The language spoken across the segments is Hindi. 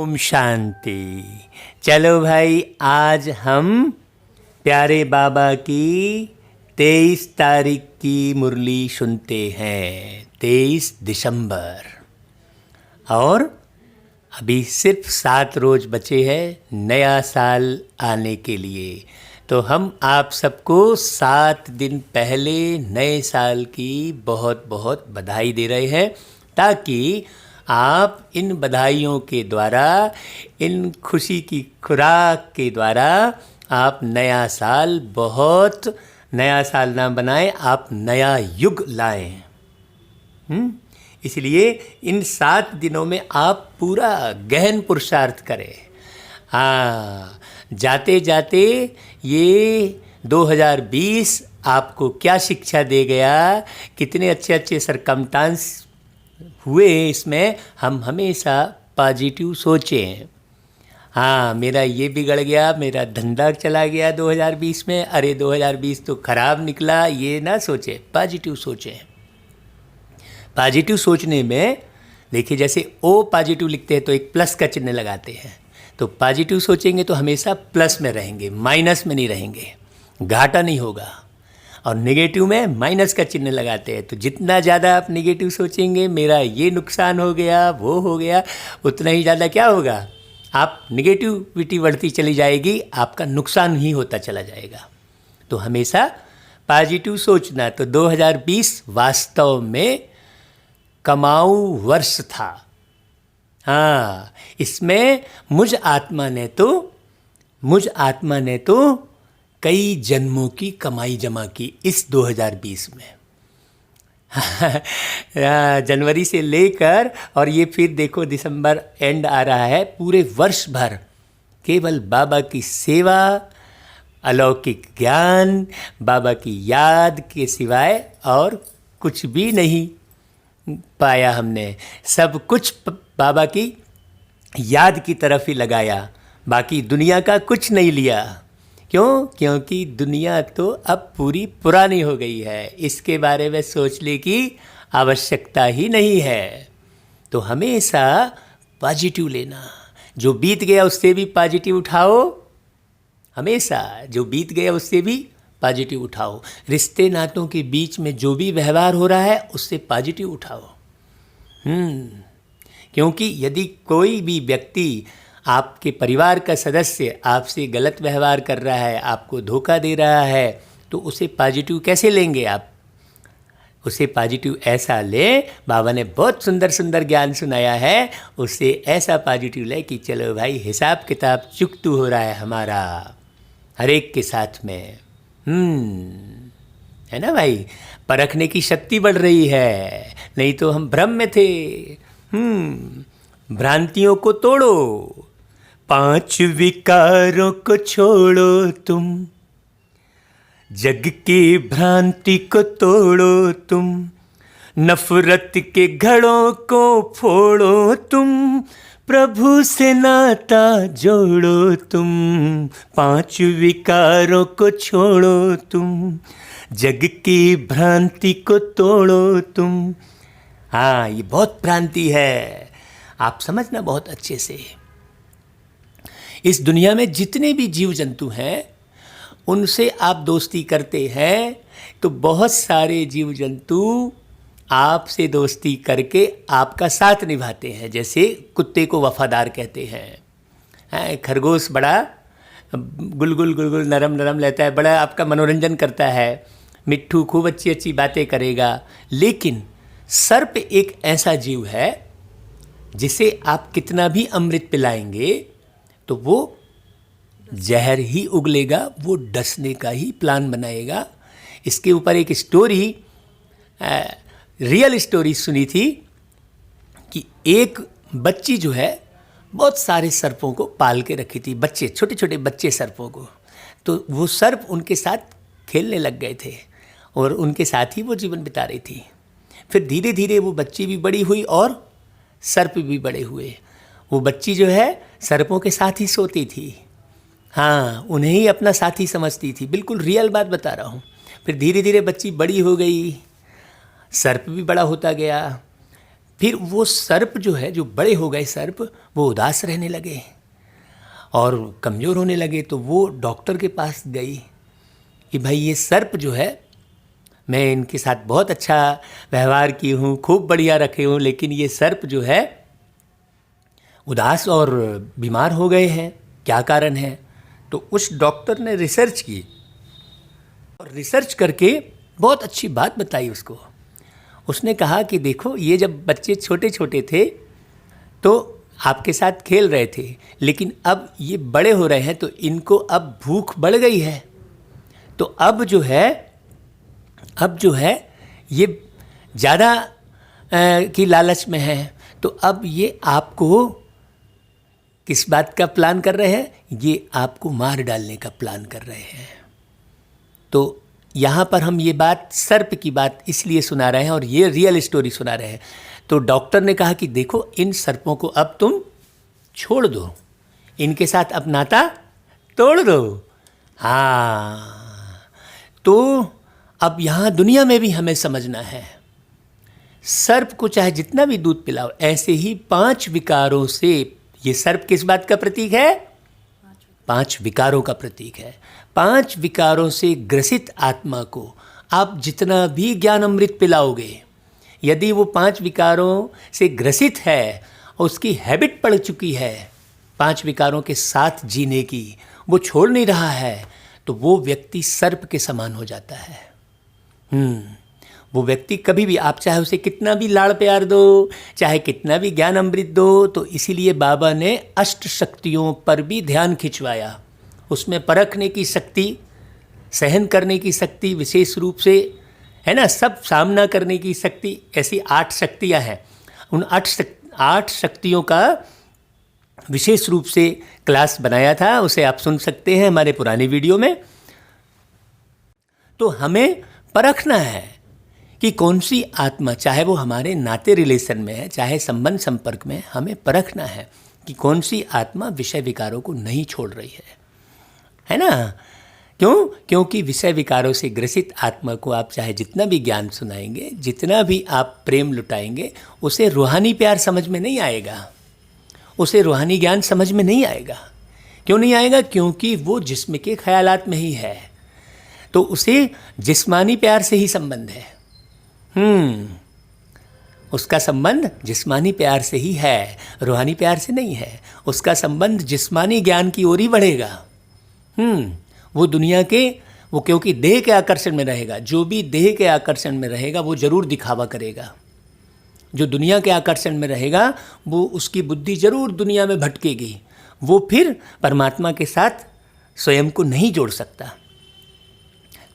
ओम शांति। चलो भाई, आज हम प्यारे बाबा की 23 तारीख की मुरली सुनते हैं, 23 दिसंबर। और अभी सिर्फ 7 रोज़ बचे हैं नया साल आने के लिए। तो हम आप सबको 7 दिन पहले नए साल की बहुत बहुत बधाई दे रहे हैं, ताकि आप इन बधाइयों के द्वारा, इन खुशी की खुराक के द्वारा आप नया साल, बहुत नया साल ना बनाएं, आप नया युग लाएं। इसलिए इन 7 दिनों में आप पूरा गहन पुरुषार्थ करें। हाँ, जाते जाते ये 2020 आपको क्या शिक्षा दे गया, कितने अच्छे अच्छे सरकमस्टांस हुए इसमें, हम हमेशा पॉजिटिव सोचें। हाँ, मेरा ये बिगड़ गया, मेरा धंधा चला गया 2020 में, अरे 2020 तो ख़राब निकला, ये ना सोचें, पॉजिटिव सोचें। पॉजिटिव सोचने में देखिए, जैसे ओ पॉजिटिव लिखते हैं तो एक प्लस का चिन्ह लगाते हैं, तो पॉजिटिव सोचेंगे तो हमेशा प्लस में रहेंगे, माइनस में नहीं रहेंगे, घाटा नहीं होगा। और नेगेटिव में माइनस का चिन्ह लगाते हैं, तो जितना ज़्यादा आप नेगेटिव सोचेंगे, मेरा ये नुकसान हो गया, वो हो गया, उतना ही ज़्यादा क्या होगा, आप नेगेटिविटी बढ़ती चली जाएगी, आपका नुकसान ही होता चला जाएगा। तो हमेशा पॉजिटिव सोचना। तो 2020 वास्तव में कमाऊ वर्ष था। हाँ, इसमें मुझ आत्मा ने तो कई जन्मों की कमाई जमा की इस 2020 में। जनवरी से लेकर, और ये फिर देखो दिसंबर एंड आ रहा है, पूरे वर्ष भर केवल बाबा की सेवा, अलौकिक ज्ञान, बाबा की याद के सिवाय और कुछ भी नहीं पाया हमने। सब कुछ बाबा की याद की तरफ ही लगाया, बाकी दुनिया का कुछ नहीं लिया। क्यों? क्योंकि दुनिया तो अब पूरी पुरानी हो गई है, इसके बारे में सोचने की आवश्यकता ही नहीं है। तो हमेशा पॉजिटिव लेना, जो बीत गया उससे भी पॉजिटिव उठाओ, हमेशा जो बीत गया उससे भी पॉजिटिव उठाओ। रिश्ते नातों के बीच में जो भी व्यवहार हो रहा है उससे पॉजिटिव उठाओ। क्योंकि यदि कोई भी व्यक्ति, आपके परिवार का सदस्य आपसे गलत व्यवहार कर रहा है, आपको धोखा दे रहा है, तो उसे पॉजिटिव कैसे लेंगे आप? उसे पॉजिटिव ऐसा ले, बाबा ने बहुत सुंदर सुंदर ज्ञान सुनाया है, उसे ऐसा पॉजिटिव ले कि चलो भाई, हिसाब किताब चुकतू हो रहा है हमारा हर एक के साथ में। है ना भाई, परखने की शक्ति बढ़ रही है, नहीं तो हम भ्रम में थे। भ्रांतियों को तोड़ो, 5 विकारों को छोड़ो तुम, जग की भ्रांति को तोड़ो तुम, नफरत के घड़ों को फोड़ो तुम, प्रभु से नाता जोड़ो तुम, 5 विकारों को छोड़ो तुम, जग की भ्रांति को तोड़ो तुम। हाँ, ये बहुत भ्रांति है, आप समझना बहुत अच्छे से। इस दुनिया में जितने भी जीव जंतु हैं, उनसे आप दोस्ती करते हैं, तो बहुत सारे जीव जंतु आपसे दोस्ती करके आपका साथ निभाते हैं। जैसे कुत्ते को वफादार कहते हैं, खरगोश बड़ा गुलगुल गुलगुल नरम नरम लेता है, बड़ा आपका मनोरंजन करता है, मिट्ठू खूब अच्छी अच्छी बातें करेगा। लेकिन सर्प एक ऐसा जीव है जिसे आप कितना भी अमृत पिलाएंगे तो वो जहर ही उगलेगा, वो डसने का ही प्लान बनाएगा। इसके ऊपर एक स्टोरी, रियल स्टोरी सुनी थी कि एक बच्ची जो है बहुत सारे सर्पों को पाल के रखी थी, बच्चे, छोटे छोटे बच्चे सर्पों को। तो वो सर्प उनके साथ खेलने लग गए थे और उनके साथ ही वो जीवन बिता रही थी। फिर धीरे धीरे वो बच्ची भी बड़ी हुई और सर्प भी बड़े हुए। वो बच्ची जो है सर्पों के साथ ही सोती थी, हाँ, उन्हें ही अपना साथी समझती थी, बिल्कुल रियल बात बता रहा हूँ। फिर धीरे धीरे बच्ची बड़ी हो गई, सर्प भी बड़ा होता गया, फिर वो सर्प जो है, जो बड़े हो गए सर्प, वो उदास रहने लगे और कमज़ोर होने लगे। तो वो डॉक्टर के पास गई कि भाई ये सर्प जो है, मैं इनके साथ बहुत अच्छा व्यवहार की हूँ, खूब बढ़िया रखे हूँ, लेकिन ये सर्प जो है उदास और बीमार हो गए हैं, क्या कारण है? तो उस डॉक्टर ने रिसर्च की और रिसर्च करके बहुत अच्छी बात बताई उसको। उसने कहा कि देखो, ये जब बच्चे छोटे छोटे थे तो आपके साथ खेल रहे थे, लेकिन अब ये बड़े हो रहे हैं तो इनको अब भूख बढ़ गई है, तो अब जो है ये ज़्यादा की लालच में है। तो अब ये आपको किस बात का प्लान कर रहे हैं? ये आपको मार डालने का प्लान कर रहे हैं। तो यहाँ पर हम ये बात, सर्प की बात इसलिए सुना रहे हैं और ये रियल स्टोरी सुना रहे हैं। तो डॉक्टर ने कहा कि देखो, इन सर्पों को अब तुम छोड़ दो, इनके साथ अब नाता तोड़ दो। हाँ, तो अब यहाँ दुनिया में भी हमें समझना है, सर्प को चाहे जितना भी दूध पिलाओ, ऐसे ही 5 विकारों से, ये सर्प किस बात का प्रतीक है? 5 विकारों का प्रतीक है। 5 विकारों से ग्रसित आत्मा को आप जितना भी ज्ञान अमृत पिलाओगे, यदि वो 5 विकारों से ग्रसित है और उसकी हैबिट पड़ चुकी है 5 विकारों के साथ जीने की, वो छोड़ नहीं रहा है, तो वो व्यक्ति सर्प के समान हो जाता है। वो व्यक्ति कभी भी, आप चाहे उसे कितना भी लाड़ प्यार दो, चाहे कितना भी ज्ञान अमृत दो, तो इसीलिए बाबा ने अष्ट शक्तियों पर भी ध्यान खिंचवाया। उसमें परखने की शक्ति, सहन करने की शक्ति विशेष रूप से है ना, सब सामना करने की शक्ति, ऐसी 8 शक्तियाँ हैं। उन 8 शक्तियों का विशेष रूप से क्लास बनाया था, उसे आप सुन सकते हैं हमारे पुराने वीडियो में। तो हमें परखना है कि कौन सी आत्मा, चाहे वो हमारे नाते रिलेशन में है, चाहे संबंध संपर्क में, हमें परखना है कि कौन सी आत्मा विषय विकारों को नहीं छोड़ रही है ना? क्यों? क्योंकि विषय विकारों से ग्रसित आत्मा को आप चाहे जितना भी ज्ञान सुनाएंगे, जितना भी आप प्रेम लुटाएंगे, उसे रूहानी प्यार समझ में नहीं आएगा, उसे रूहानी ज्ञान समझ में नहीं आएगा। क्यों नहीं आएगा? क्योंकि वो जिस्म के ख्यालात में ही है, तो उसे जिस्मानी प्यार से ही संबंध है। उसका संबंध जिस्मानी प्यार से ही है, रूहानी प्यार से नहीं है। उसका संबंध जिस्मानी ज्ञान की ओर ही बढ़ेगा। वो दुनिया के, वो क्योंकि देह के आकर्षण में रहेगा, जो भी देह के आकर्षण में रहेगा वो जरूर दिखावा करेगा। जो दुनिया के आकर्षण में रहेगा वो, उसकी बुद्धि जरूर दुनिया में भटकेगी, वो फिर परमात्मा के साथ स्वयं को नहीं जोड़ सकता।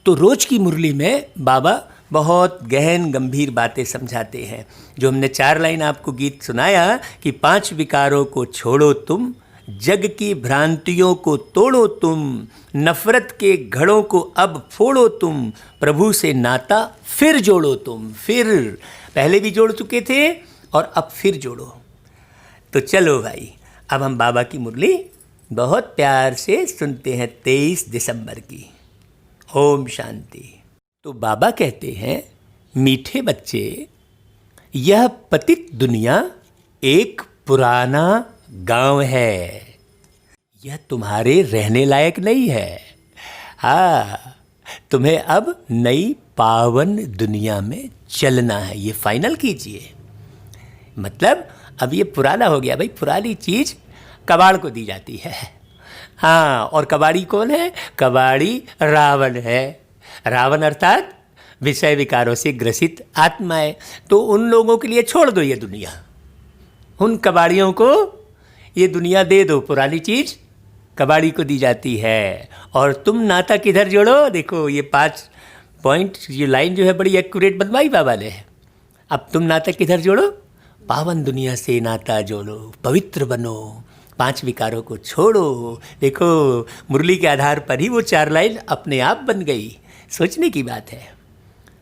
तो रोज की मुरली में बाबा बहुत गहन गंभीर बातें समझाते हैं। जो हमने 4 लाइन आपको गीत सुनाया कि 5 विकारों को छोड़ो तुम, जग की भ्रांतियों को तोड़ो तुम, नफरत के घड़ों को अब फोड़ो तुम, प्रभु से नाता फिर जोड़ो तुम। फिर पहले भी जोड़ चुके थे और अब फिर जोड़ो। तो चलो भाई, अब हम बाबा की मुरली बहुत प्यार से सुनते हैं 23 दिसंबर की। ओम शांति। तो बाबा कहते हैं, मीठे बच्चे, यह पतित दुनिया एक पुराना गांव है, यह तुम्हारे रहने लायक नहीं है। हाँ, तुम्हें अब नई पावन दुनिया में चलना है, ये फाइनल कीजिए। मतलब अब ये पुराना हो गया भाई, पुरानी चीज़ कबाड़ को दी जाती है। हाँ, और कबाड़ी कौन है? कबाड़ी रावण है। रावण अर्थात विषय विकारों से ग्रसित आत्माएं। तो उन लोगों के लिए छोड़ दो ये दुनिया, उन कबाड़ियों को ये दुनिया दे दो, पुरानी चीज़ कबाड़ी को दी जाती है। और तुम नाता किधर जोड़ो? देखो ये 5 पॉइंट, ये लाइन जो है बड़ी एक्यूरेट बनवाई बाबा ने। अब तुम नाता किधर जोड़ो? पावन दुनिया से नाता जोड़ो, पवित्र बनो, 5 विकारों को छोड़ो। देखो मुरली के आधार पर ही वो 4 लाइन अपने आप बन गई। सोचने की बात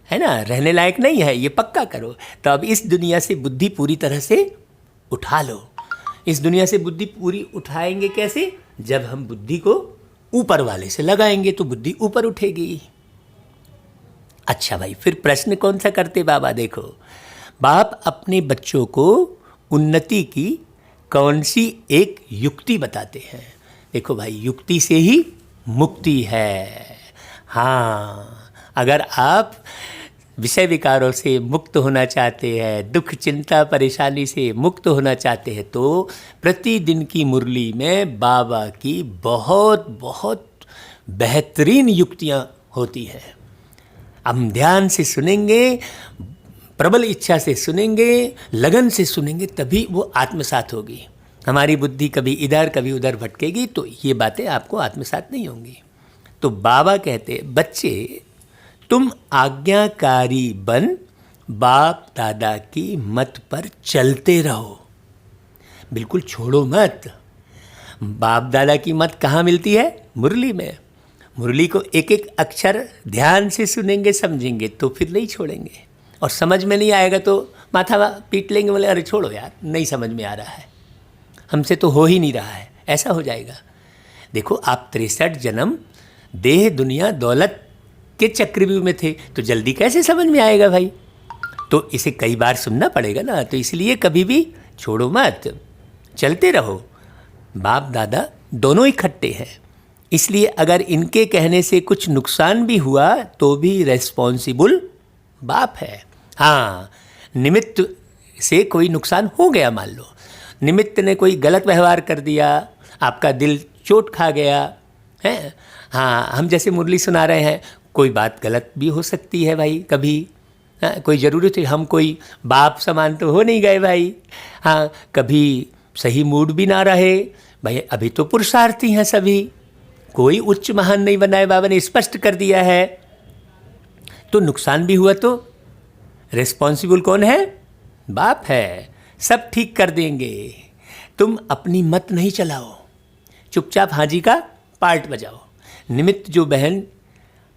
है ना? रहने लायक नहीं है, ये पक्का करो। तो अब इस दुनिया से बुद्धि पूरी तरह से उठा लो। इस दुनिया से बुद्धि पूरी उठाएंगे कैसे? जब हम बुद्धि को ऊपर वाले से लगाएंगे तो बुद्धि ऊपर उठेगी। अच्छा भाई, फिर प्रश्न कौन सा करते बाबा? देखो, बाप अपने बच्चों को उन्नति की कौन सी एक युक्ति बताते हैं। देखो भाई, युक्ति से ही मुक्ति है। हाँ, अगर आप विषय विकारों से मुक्त होना चाहते हैं, दुख चिंता परेशानी से मुक्त होना चाहते हैं, तो प्रतिदिन की मुरली में बाबा की बहुत बहुत बेहतरीन युक्तियाँ होती हैं। हम ध्यान से सुनेंगे, प्रबल इच्छा से सुनेंगे, लगन से सुनेंगे, तभी वो आत्मसात होगी। हमारी बुद्धि कभी इधर कभी उधर भटकेगी तो ये बातें आपको आत्मसात नहीं होंगी। तो बाबा कहते, बच्चे तुम आज्ञाकारी बन बाप दादा की मत पर चलते रहो, बिल्कुल छोड़ो मत। बाप दादा की मत कहाँ मिलती है? मुरली में। मुरली को एक एक अक्षर ध्यान से सुनेंगे, समझेंगे तो फिर नहीं छोड़ेंगे। और समझ में नहीं आएगा तो माथा पीट लेंगे, बोले अरे छोड़ो यार, नहीं समझ में आ रहा है, हमसे तो हो ही नहीं रहा है, ऐसा हो जाएगा। देखो, आप 63 जन्म देह दुनिया दौलत के चक्रव्यूह में थे, तो जल्दी कैसे समझ में आएगा भाई? तो इसे कई बार सुनना पड़ेगा ना। तो इसलिए कभी भी छोड़ो मत, चलते रहो। बाप दादा दोनों इकट्ठे हैं, इसलिए अगर इनके कहने से कुछ नुकसान भी हुआ तो भी रेस्पॉन्सिबल बाप है। हाँ, निमित्त से कोई नुकसान हो गया, मान लो निमित्त ने कोई गलत व्यवहार कर दिया, आपका दिल चोट खा गया है। हाँ, हम जैसे मुरली सुना रहे हैं, कोई बात गलत भी हो सकती है भाई कभी। हाँ, कोई ज़रूरत है, हम कोई बाप समान तो हो नहीं गए भाई। हाँ, कभी सही मूड भी ना रहे भाई, अभी तो पुरुषार्थी हैं सभी, कोई उच्च महान नहीं बना है, बाबा ने स्पष्ट कर दिया है। तो नुकसान भी हुआ तो रिस्पॉन्सिबल कौन है? बाप है, सब ठीक कर देंगे। तुम अपनी मत नहीं चलाओ, चुपचाप हाजी का पार्ट बजाओ। निमित्त जो बहन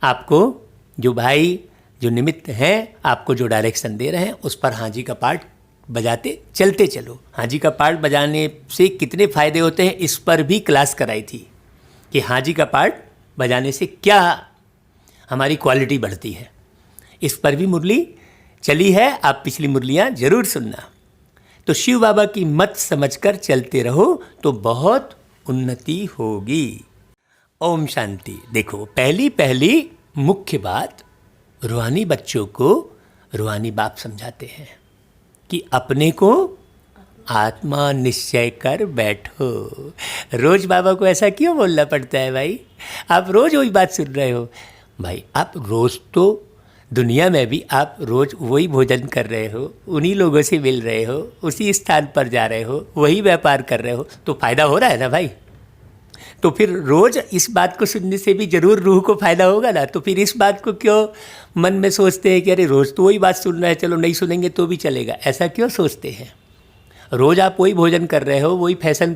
आपको, जो भाई जो निमित्त हैं आपको जो डायरेक्शन दे रहे हैं, उस पर हाजी का पार्ट बजाते चलते चलो। हाजी का पार्ट बजाने से कितने फ़ायदे होते हैं, इस पर भी क्लास कराई थी कि हाजी का पार्ट बजाने से क्या हमारी क्वालिटी बढ़ती है। इस पर भी मुरली चली है, आप पिछली मुरलियाँ ज़रूर सुनना। तो शिव बाबा की मत समझकर चलते रहो तो बहुत उन्नति होगी। ओम शांति। देखो, पहली मुख्य बात, रूहानी बच्चों को रूहानी बाप समझाते हैं कि अपने को आत्मा निश्चय कर बैठो। रोज बाबा को ऐसा क्यों बोलना पड़ता है भाई? आप रोज वही बात सुन रहे हो भाई। आप रोज तो दुनिया में भी आप रोज वही भोजन कर रहे हो, उन्हीं लोगों से मिल रहे हो, उसी स्थान पर जा रहे हो, वही व्यापार कर रहे हो, तो फ़ायदा हो रहा है ना भाई। तो फिर रोज इस बात को सुनने से भी जरूर रूह को फ़ायदा होगा ना। तो फिर इस बात को क्यों मन में सोचते हैं कि अरे रोज़ तो वही बात सुन रहे हैं, चलो नहीं सुनेंगे तो भी चलेगा, ऐसा क्यों सोचते हैं? रोज़ आप वही भोजन कर रहे हो, वही फैशन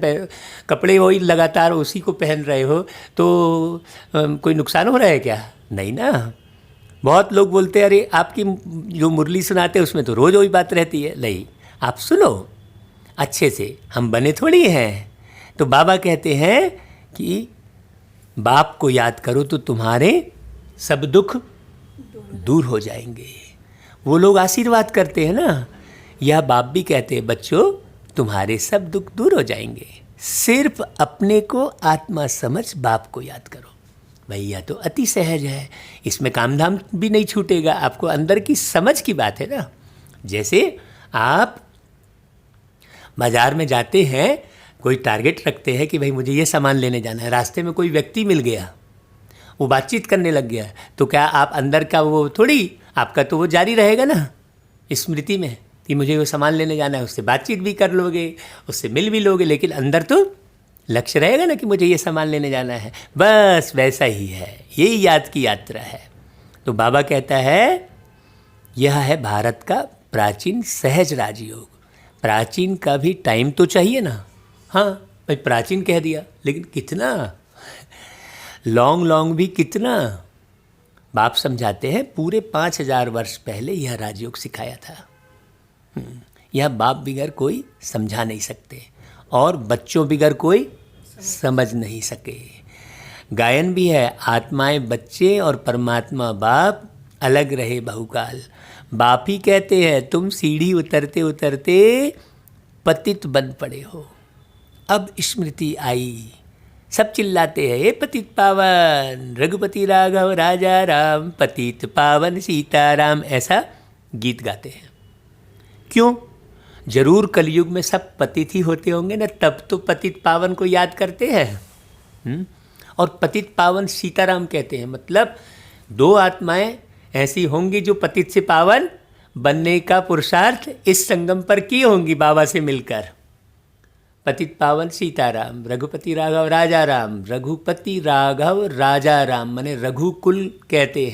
कपड़े वही लगातार उसी को पहन रहे हो, तो कोई नुकसान हो रहा है क्या? नहीं ना। बहुत लोग बोलते हैं अरे आपकी जो मुरली सुनाते हैं उसमें तो रोज़ वही बात रहती है। नहीं, आप सुनो अच्छे से, हम बने थोड़ी हैं। तो बाबा कहते हैं कि बाप को याद करो तो तुम्हारे सब दुख दूर हो जाएंगे। वो लोग आशीर्वाद करते हैं ना, यह बाप भी कहते हैं बच्चों तुम्हारे सब दुख दूर हो जाएंगे, सिर्फ अपने को आत्मा समझ बाप को याद करो। भैया तो अति सहज है, इसमें काम धाम भी नहीं छूटेगा, आपको अंदर की समझ की बात है ना। जैसे आप बाज़ार में जाते हैं, कोई टारगेट रखते हैं कि भाई मुझे ये सामान लेने जाना है, रास्ते में कोई व्यक्ति मिल गया, वो बातचीत करने लग गया, तो क्या आप अंदर का वो थोड़ी, आपका तो वो जारी रहेगा ना स्मृति में कि मुझे वो सामान लेने जाना है, उससे बातचीत भी कर लोगे, उससे मिल भी लोगे, लेकिन अंदर तो लक्ष्य रहेगा ना कि मुझे ये सामान लेने जाना है। बस वैसा ही है, यही याद की यात्रा है। तो बाबा कहता है यह है भारत का प्राचीन सहज राजयोग। प्राचीन का भी टाइम तो चाहिए ना। हाँ भाई, प्राचीन कह दिया, लेकिन कितना लॉन्ग भी कितना। बाप समझाते हैं पूरे 5000 वर्ष पहले यह राजयोग सिखाया था। यह बाप बिगर कोई समझा नहीं सकते और बच्चों बिगर कोई समझ नहीं सके। गायन भी है, आत्माएं बच्चे और परमात्मा बाप अलग रहे बहुकाल, बाप ही कहते हैं तुम सीढ़ी उतरते उतरते पतित बन पड़े हो। अब स्मृति आई, सब चिल्लाते हैं, ये पतित पावन रघुपति राघव राजा राम, पतित पावन सीताराम, ऐसा गीत गाते हैं। क्यों? जरूर कलयुग में सब पतित ही होते होंगे ना, तब तो पतित पावन को याद करते हैं। और पतित पावन सीताराम कहते हैं, मतलब दो आत्माएं ऐसी होंगी जो पतित से पावन बनने का पुरुषार्थ इस संगम पर किए होंगी बाबा से मिलकर। पतित पावन सीताराम, रघुपति राघव राजा राम, रघुपति राघव राजा राम माने रघुकुल कहते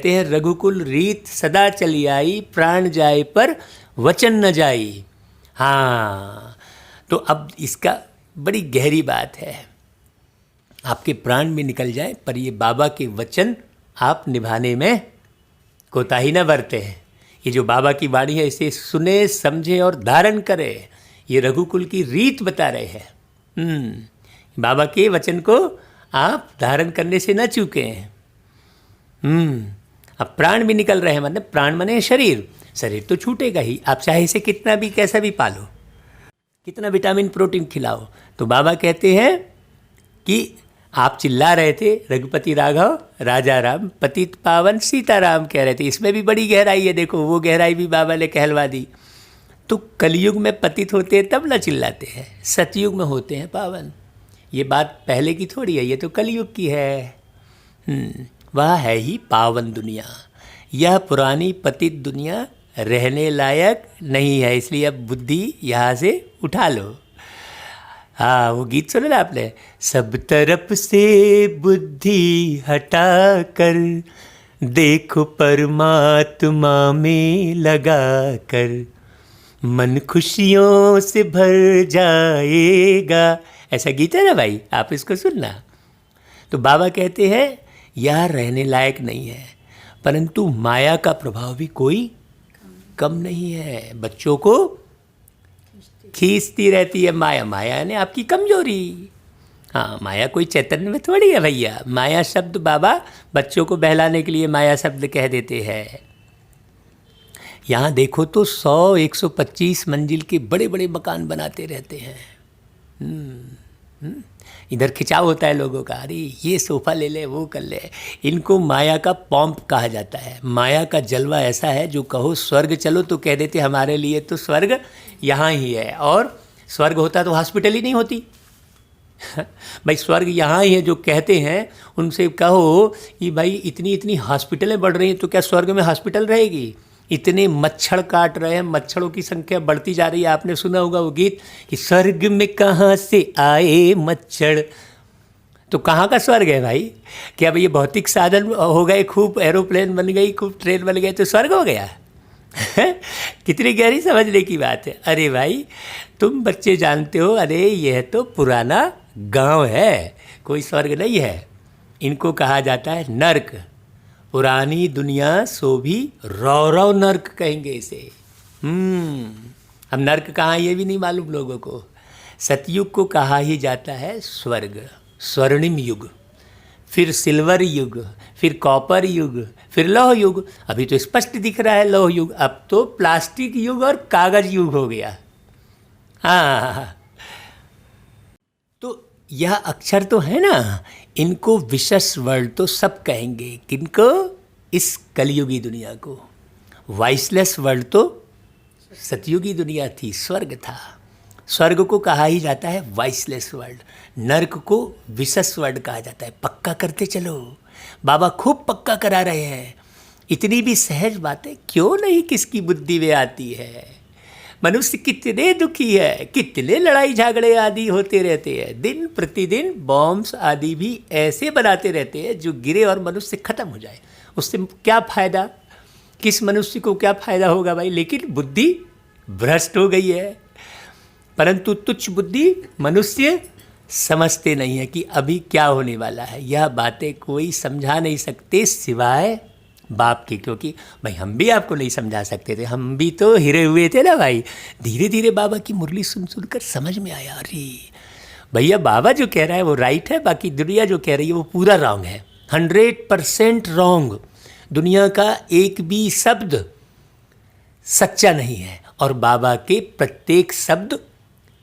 हैं रघुकुल रीत सदा चली आई, प्राण जाए पर वचन न जाई। हाँ, तो अब इसका बड़ी गहरी बात है, आपके प्राण भी निकल जाए पर ये बाबा के वचन आप निभाने में कोताही न बरते हैं। ये जो बाबा की वाणी है इसे सुने समझे और धारण करे, ये रघुकुल की रीत बता रहे हैं। बाबा के वचन को आप धारण करने से न चूके हैं। अब प्राण भी निकल रहे हैं, मतलब प्राण माने शरीर, शरीर तो छूटेगा ही, आप चाहे इसे कितना भी कैसा भी पालो, कितना विटामिन प्रोटीन खिलाओ। तो बाबा कहते हैं कि आप चिल्ला रहे थे रघुपति राघव राजा राम, पतित पावन सीताराम कह रहे थे, इसमें भी बड़ी गहराई है। देखो वो गहराई भी बाबा ने कहलवा दी। तो कलयुग में पतित होते हैं तब ना चिल्लाते हैं, सतयुग में होते हैं पावन। ये बात पहले की थोड़ी है, ये तो कलयुग की है। वह है ही पावन दुनिया। यह पुरानी पतित दुनिया रहने लायक नहीं है, इसलिए अब बुद्धि यहाँ से उठा लो। हाँ, वो गीत सुना ना आपने, सब तरफ से बुद्धि हटा कर देखो परमात्मा में लगा कर, मन खुशियों से भर जाएगा। ऐसा गीत है ना भाई, आप इसको सुनना। तो बाबा कहते हैं यह रहने लायक नहीं है, परंतु माया का प्रभाव भी कोई कम नहीं है। बच्चों को खींचती रहती है माया, माया ने आपकी कमजोरी। हाँ, माया कोई चैतन्य में थोड़ी है भैया। माया शब्द बाबा बच्चों को बहलाने के लिए माया शब्द कह देते हैं। यहाँ देखो तो 100-125 मंजिल के बड़े बड़े मकान बनाते रहते हैं। इधर खिंचाव होता है लोगों का, अरे ये सोफ़ा ले ले, वो कर ले। इनको माया का पॉम्प कहा जाता है। माया का जलवा ऐसा है, जो कहो स्वर्ग चलो तो कह देते हमारे लिए तो स्वर्ग यहाँ ही है, और स्वर्ग होता तो हॉस्पिटल ही नहीं होती। भाई स्वर्ग यहाँ ही है जो कहते हैं, उनसे कहो कि भाई इतनी इतनी हॉस्पिटलें बढ़ रही हैं तो क्या स्वर्ग में हॉस्पिटल रहेगी? इतने मच्छर काट रहे हैं, मच्छरों की संख्या बढ़ती जा रही है। आपने सुना होगा वो गीत कि स्वर्ग में कहाँ से आए मच्छर। तो कहाँ का स्वर्ग है भाई? क्या भाई ये भौतिक साधन हो गए, खूब एरोप्लेन बन गई, खूब ट्रेन बन गए तो स्वर्ग हो गया? कितनी गहरी समझने की बात है। अरे भाई तुम बच्चे जानते हो, अरे यह तो पुराना गांव है, कोई स्वर्ग नहीं है। इनको कहा जाता है नर्क। पुरानी दुनिया सो भी रौरव नर्क कहेंगे इसे। अब नर्क कहाँ ये भी नहीं मालूम लोगों को। सतयुग को कहा ही जाता है स्वर्ग, स्वर्णिम युग, फिर सिल्वर युग, फिर कॉपर युग, फिर लौह युग। अभी तो स्पष्ट दिख रहा है लौह युग, अब तो प्लास्टिक युग और कागज युग हो गया। हाँ, तो यह अक्षर तो है ना, इनको विशेष वर्ड तो सब कहेंगे। किनको? इस कलयुगी दुनिया को। वॉइसलेस वर्ड तो सतयुगी दुनिया थी, स्वर्ग था। स्वर्ग को कहा ही जाता है वॉइसलेस वर्ल्ड, नर्क को विशेष वर्ड कहा जाता है। पक्का करते चलो, बाबा खूब पक्का करा रहे हैं। इतनी भी सहज बातें क्यों नहीं किसकी बुद्धि में आती है। मनुष्य कितने दुखी है, कितने लड़ाई झगड़े आदि होते रहते हैं। दिन प्रतिदिन बॉम्ब्स आदि भी ऐसे बनाते रहते हैं जो गिरे और मनुष्य खत्म हो जाए। उससे क्या फ़ायदा? किस मनुष्य को क्या फ़ायदा होगा भाई? लेकिन बुद्धि भ्रष्ट हो गई है। परंतु तुच्छ बुद्धि मनुष्य समझते नहीं है कि अभी क्या होने वाला है। यह बातें कोई समझा नहीं सकते सिवाय बाप की, क्योंकि भाई हम भी आपको नहीं समझा सकते थे, हम भी तो हिरे हुए थे ना भाई। धीरे धीरे बाबा की मुरली सुन सुनकर समझ में आया, अरे भैया बाबा जो कह रहा है वो राइट है, बाकी दुनिया जो कह रही है वो पूरा रॉन्ग है, 100% रॉन्ग। दुनिया का एक भी शब्द सच्चा नहीं है, और बाबा के प्रत्येक शब्द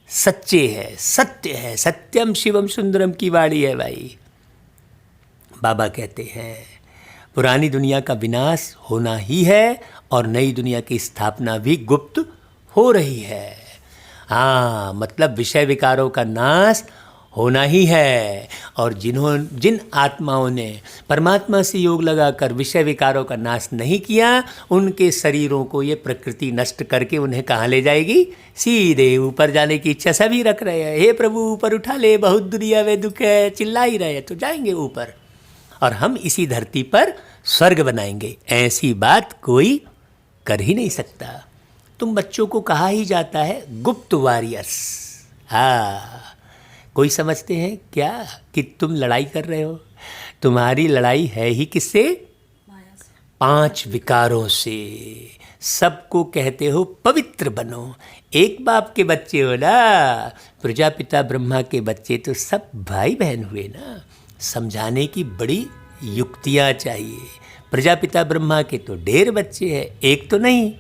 सच्चे है, सत्य है। सत्यम शिवम सुंदरम की वाणी है भाई। बाबा कहते हैं पुरानी दुनिया का विनाश होना ही है और नई दुनिया की स्थापना भी गुप्त हो रही है। हाँ, मतलब विषय विकारों का नाश होना ही है, और जिन आत्माओं ने परमात्मा से योग लगाकर विषय विकारों का नाश नहीं किया, उनके शरीरों को ये प्रकृति नष्ट करके उन्हें कहाँ ले जाएगी? सीधे ऊपर जाने की इच्छा सभी रख रहे हैं। हे प्रभु ऊपर उठा ले, बहुत दुनिया में दुख है, चिल्ला ही रहे, तो जाएंगे ऊपर और हम इसी धरती पर स्वर्ग बनाएंगे। ऐसी बात कोई कर ही नहीं सकता। तुम बच्चों को कहा ही जाता है गुप्त वॉरियर्स। हाँ, कोई समझते हैं क्या कि तुम लड़ाई कर रहे हो? तुम्हारी लड़ाई है ही किससे? 5 विकारों से। सबको कहते हो पवित्र बनो। एक बाप के बच्चे हो ना, प्रजापिता ब्रह्मा के बच्चे तो सब भाई बहन हुए ना। समझाने की बड़ी युक्तियाँ चाहिए। प्रजापिता ब्रह्मा के तो ढेर बच्चे हैं, एक तो नहीं,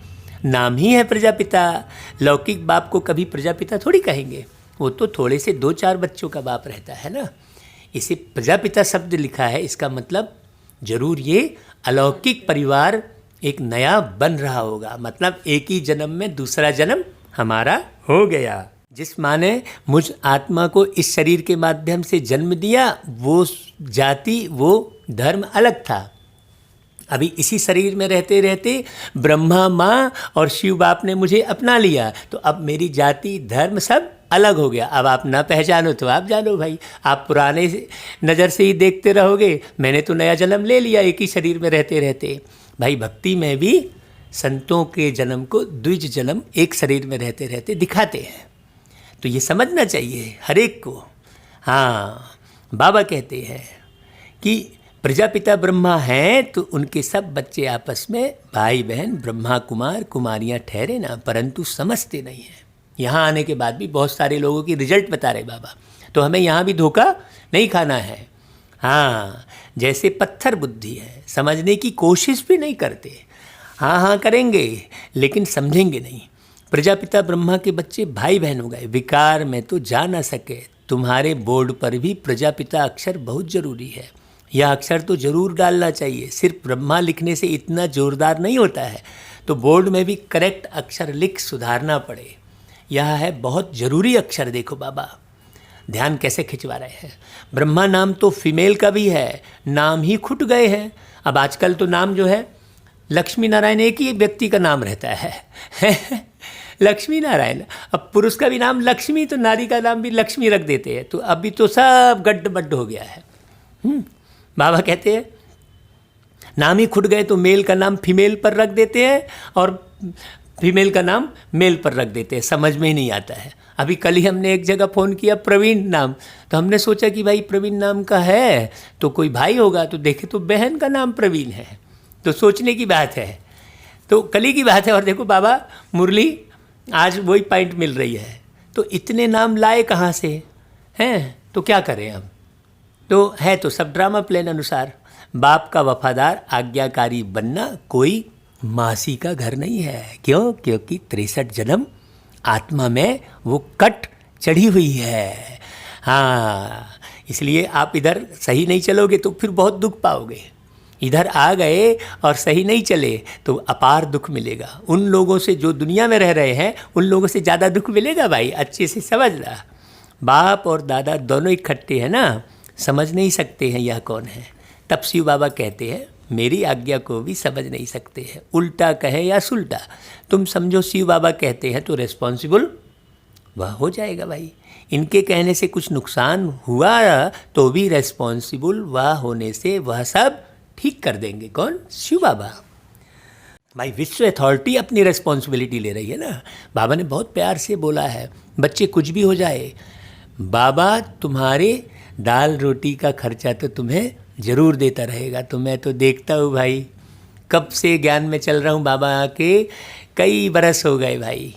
नाम ही है प्रजापिता। लौकिक बाप को कभी प्रजापिता थोड़ी कहेंगे, वो तो थोड़े से 2-4 बच्चों का बाप रहता है ना। इसे प्रजापिता शब्द लिखा है, इसका मतलब जरूर ये अलौकिक परिवार एक नया बन रहा होगा। मतलब एक ही जन्म में दूसरा जन्म हमारा हो गया। जिस माँ ने मुझ आत्मा को इस शरीर के माध्यम से जन्म दिया, वो जाति वो धर्म अलग था। अभी इसी शरीर में रहते रहते ब्रह्मा माँ और शिव बाप ने मुझे अपना लिया, तो अब मेरी जाति धर्म सब अलग हो गया। अब आप ना पहचानो तो आप जानो भाई, आप पुराने नज़र से ही देखते रहोगे। मैंने तो नया जन्म ले लिया एक ही शरीर में रहते रहते। भाई भक्ति में भी संतों के जन्म को द्विज जन्म एक शरीर में रहते रहते दिखाते हैं, तो ये समझना चाहिए हर एक को। हाँ, बाबा कहते हैं कि प्रजापिता ब्रह्मा हैं तो उनके सब बच्चे आपस में भाई बहन ब्रह्मा कुमार कुमारियाँ ठहरे ना, परंतु समझते नहीं हैं। यहाँ आने के बाद भी बहुत सारे लोगों की रिजल्ट बता रहे बाबा, तो हमें यहाँ भी धोखा नहीं खाना है। हाँ, जैसे पत्थर बुद्धि है, समझने की कोशिश भी नहीं करते। हाँ हाँ करेंगे लेकिन समझेंगे नहीं। प्रजापिता ब्रह्मा के बच्चे भाई बहन हो गए, विकार में तो जा ना सके। तुम्हारे बोर्ड पर भी प्रजापिता अक्षर बहुत ज़रूरी है, यह अक्षर तो ज़रूर डालना चाहिए। सिर्फ ब्रह्मा लिखने से इतना ज़ोरदार नहीं होता है, तो बोर्ड में भी करेक्ट अक्षर लिख सुधारना पड़े। यह है बहुत ज़रूरी अक्षर। देखो बाबा ध्यान कैसे खिंचवा रहे हैं। ब्रह्मा नाम तो फीमेल का भी है, नाम ही खुट गए हैं। अब आजकल तो नाम जो है लक्ष्मी नारायण एक ही व्यक्ति का नाम रहता है लक्ष्मी नारायण। अब पुरुष का भी नाम लक्ष्मी, तो नारी का नाम भी लक्ष्मी रख देते हैं। तो अभी तो सब गड्ढ हो गया है। बाबा कहते हैं नाम ही खुट गए तो मेल का नाम फीमेल पर रख देते हैं और फीमेल का नाम मेल पर रख देते हैं। समझ में ही नहीं आता है। अभी कल ही हमने एक जगह फ़ोन किया प्रवीण नाम, तो हमने सोचा कि भाई प्रवीण नाम का है तो कोई भाई होगा, तो देखे तो बहन का नाम प्रवीण है। तो सोचने की बात है, तो कल ही की बात है। और देखो बाबा मुरली आज वही पॉइंट मिल रही है। तो इतने नाम लाए कहाँ से हैं? तो क्या करें हम? तो है तो सब ड्रामा प्लान अनुसार। बाप का वफादार आज्ञाकारी बनना कोई मासी का घर नहीं है। क्यों? क्योंकि 63 जन्म आत्मा में वो कट चढ़ी हुई है। हाँ, इसलिए आप इधर सही नहीं चलोगे तो फिर बहुत दुख पाओगे। इधर आ गए और सही नहीं चले तो अपार दुख मिलेगा। उन लोगों से जो दुनिया में रह रहे हैं उन लोगों से ज़्यादा दुख मिलेगा भाई। अच्छे से समझ ला, बाप और दादा दोनों इकट्ठे हैं ना, समझ नहीं सकते हैं यह कौन है। तब शिव बाबा कहते हैं मेरी आज्ञा को भी समझ नहीं सकते हैं, उल्टा कहे या सुल्टा। तुम समझो शिव बाबा कहते हैं तो रिस्पॉन्सिबल वह हो जाएगा भाई। इनके कहने से कुछ नुकसान हुआ तो भी रिस्पॉन्सिबल वह होने से वह सब ठीक कर देंगे। कौन? शिव बाबा। भाई विश्व अथॉरिटी अपनी रिस्पॉन्सिबिलिटी ले रही है ना। बाबा ने बहुत प्यार से बोला है, बच्चे कुछ भी हो जाए, बाबा तुम्हारे दाल रोटी का खर्चा तो तुम्हें ज़रूर देता रहेगा। तो मैं तो देखता हूँ भाई, कब से ज्ञान में चल रहा हूँ बाबा आके कई बरस हो गए भाई।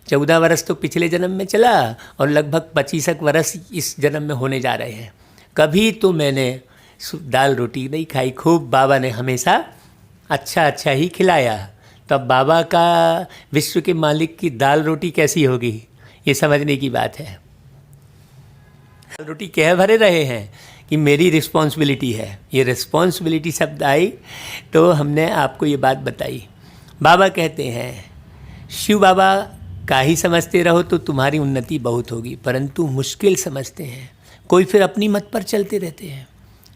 14 वर्ष तो पिछले जन्म में चला और लगभग 25 वर्ष इस जन्म में होने जा रहे हैं। कभी तो मैंने दाल रोटी नहीं खाई। खूब बाबा ने हमेशा अच्छा ही खिलाया। तो अब बाबा का विश्व के मालिक की दाल रोटी कैसी होगी, ये समझने की बात है। दाल रोटी कह भरे रहे हैं कि मेरी रिस्पॉन्सिबिलिटी है। ये रिस्पॉन्सिबिलिटी शब्द आई तो हमने आपको ये बात बताई। बाबा कहते हैं शिव बाबा का ही समझते रहो तो तुम्हारी उन्नति बहुत होगी, परंतु मुश्किल समझते हैं। कोई फिर अपनी मत पर चलते रहते हैं।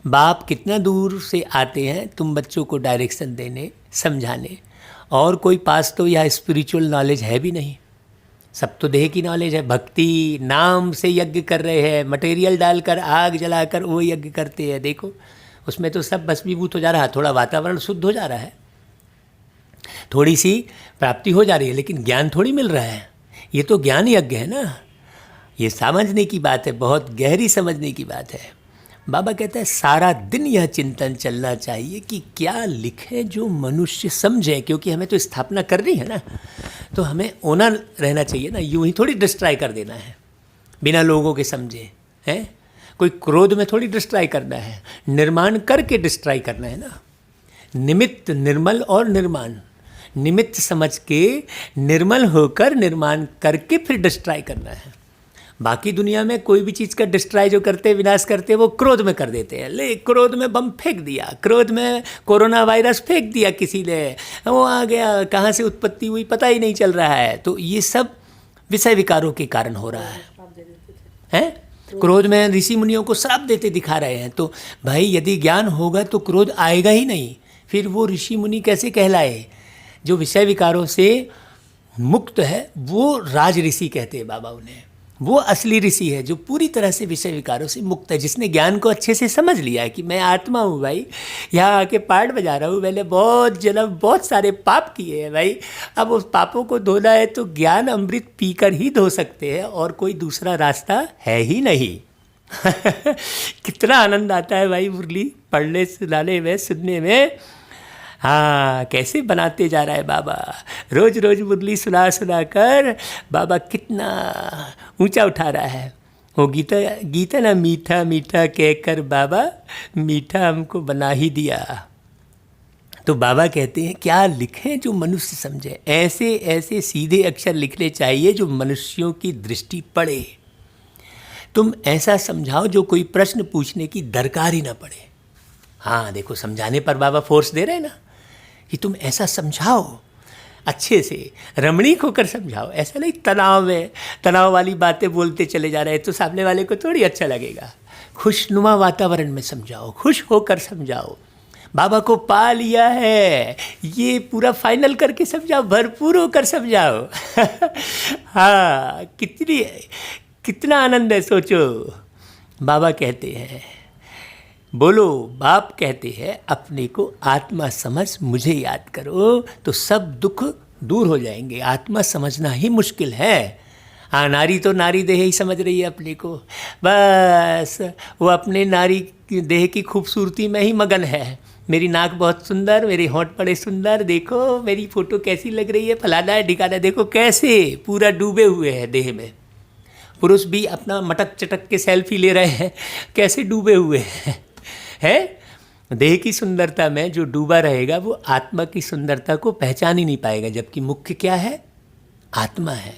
बाप कितना दूर से आते हैं तुम बच्चों को डायरेक्शन देने, समझाने, और कोई पास तो यह स्पिरिचुअल नॉलेज है भी नहीं। सब तो देह की नॉलेज है। भक्ति नाम से यज्ञ कर रहे हैं, मटेरियल डालकर आग जलाकर वो यज्ञ करते हैं। देखो उसमें तो सब भस्मीभूत हो जा रहा है, थोड़ा वातावरण शुद्ध हो जा रहा है, थोड़ी सी प्राप्ति हो जा रही है, लेकिन ज्ञान थोड़ी मिल रहा है। ये तो ज्ञान यज्ञ है ना। ये समझने की बात है, बहुत गहरी समझने की बात है। बाबा कहता है सारा दिन यह चिंतन चलना चाहिए कि क्या लिखे जो मनुष्य समझे, क्योंकि हमें तो स्थापना करनी है ना, तो हमें ओना रहना चाहिए ना। यूं ही थोड़ी डिस्ट्रॉय कर देना है बिना लोगों के समझे, हैं? कोई क्रोध में थोड़ी डिस्ट्रॉय करना है, निर्माण करके डिस्ट्रॉय करना है ना। निमित्त निर्मल और निर्माण, निमित्त समझ के निर्मल होकर निर्माण करके फिर डिस्ट्रॉय करना है। बाकी दुनिया में कोई भी चीज़ का डिस्ट्रॉय जो करते, विनाश करते, वो क्रोध में कर देते हैं। ले क्रोध में बम फेंक दिया, क्रोध में कोरोना वायरस फेंक दिया किसी ने, वो आ गया, कहाँ से उत्पत्ति हुई पता ही नहीं चल रहा है। तो ये सब विषय विकारों के कारण हो रहा है। क्रोध में ऋषि मुनियों को श्राप देते दिखा रहे हैं। तो भाई यदि ज्ञान होगा तो क्रोध आएगा ही नहीं, फिर वो ऋषि मुनि कैसे कहलाए? जो विषय विकारों से मुक्त है वो राज ऋषि कहते हैं बाबा उन्हें। वो असली ऋषि है जो पूरी तरह से विषय विकारों से मुक्त है, जिसने ज्ञान को अच्छे से समझ लिया है कि मैं आत्मा हूँ भाई, यहाँ आके पाठ बजा रहा हूँ, मैंने बहुत जन्म बहुत सारे पाप किए हैं भाई। अब उस पापों को धोना है तो ज्ञान अमृत पीकर ही धो सकते हैं, और कोई दूसरा रास्ता है ही नहीं। कितना आनंद आता है भाई मुरली पढ़ने सुनाने में, सुनने में। हाँ, कैसे बनाते जा रहा है बाबा, रोज रोज मुरली सुना सुना कर बाबा कितना ऊंचा उठा रहा है। वो गीता ना, मीठा मीठा कहकर बाबा मीठा हमको बना ही दिया। तो बाबा कहते हैं क्या लिखें जो मनुष्य समझे। ऐसे ऐसे सीधे अक्षर लिखने चाहिए जो मनुष्यों की दृष्टि पड़े। तुम ऐसा समझाओ जो कोई प्रश्न पूछने की दरकार ही ना पड़े। हाँ देखो, समझाने पर बाबा फोर्स दे रहे हैं ना कि तुम ऐसा समझाओ, अच्छे से रमणीक होकर समझाओ। ऐसा नहीं तनाव वाली बातें बोलते चले जा रहे हैं तो सामने वाले को थोड़ी अच्छा लगेगा। खुशनुमा वातावरण में समझाओ, खुश होकर समझाओं। बाबा को पा लिया है ये पूरा फाइनल करके समझाओ, भरपूर होकर समझाओ। हाँ, कितना आनंद है सोचो। बाबा कहते हैं, बोलो बाप कहते हैं अपने को आत्मा समझ मुझे याद करो तो सब दुख दूर हो जाएंगे। आत्मा समझना ही मुश्किल है। हाँ, नारी तो नारी देह ही समझ रही है अपने को, बस वो अपने नारी देह की खूबसूरती में ही मगन है। मेरी नाक बहुत सुंदर, मेरे होंठ बड़े सुंदर, देखो मेरी फोटो कैसी लग रही है, फलाना है ढिकाना, देखो कैसे पूरा डूबे हुए हैं देह में। पुरुष भी अपना मटक चटक के सेल्फी ले रहे हैं, कैसे डूबे हुए हैं। है देह की सुंदरता में जो डूबा रहेगा वो आत्मा की सुंदरता को पहचान ही नहीं पाएगा, जबकि मुख्य क्या है? आत्मा है।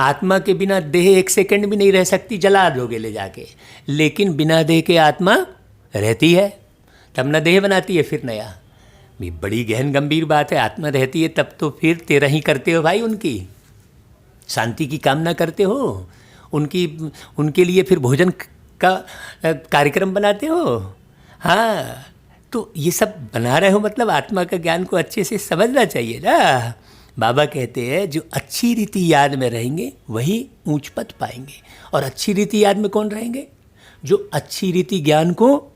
आत्मा के बिना देह एक सेकंड भी नहीं रह सकती, जला दोगे ले जाके, लेकिन बिना देह के आत्मा रहती है, तब न देह बनाती है फिर नया। भी बड़ी गहन गंभीर बात है। आत्मा रहती है तब तो फिर तेरा ही करते हो भाई, उनकी शांति की कामना करते हो, उनके लिए फिर भोजन का कार्यक्रम बनाते हो। हाँ, तो ये सब बना रहे हो मतलब आत्मा का ज्ञान को अच्छे से समझना चाहिए ना। बाबा कहते हैं जो अच्छी रीति याद में रहेंगे वही ऊंच पद पाएंगे। और अच्छी रीति याद में कौन रहेंगे? जो अच्छी रीति ज्ञान को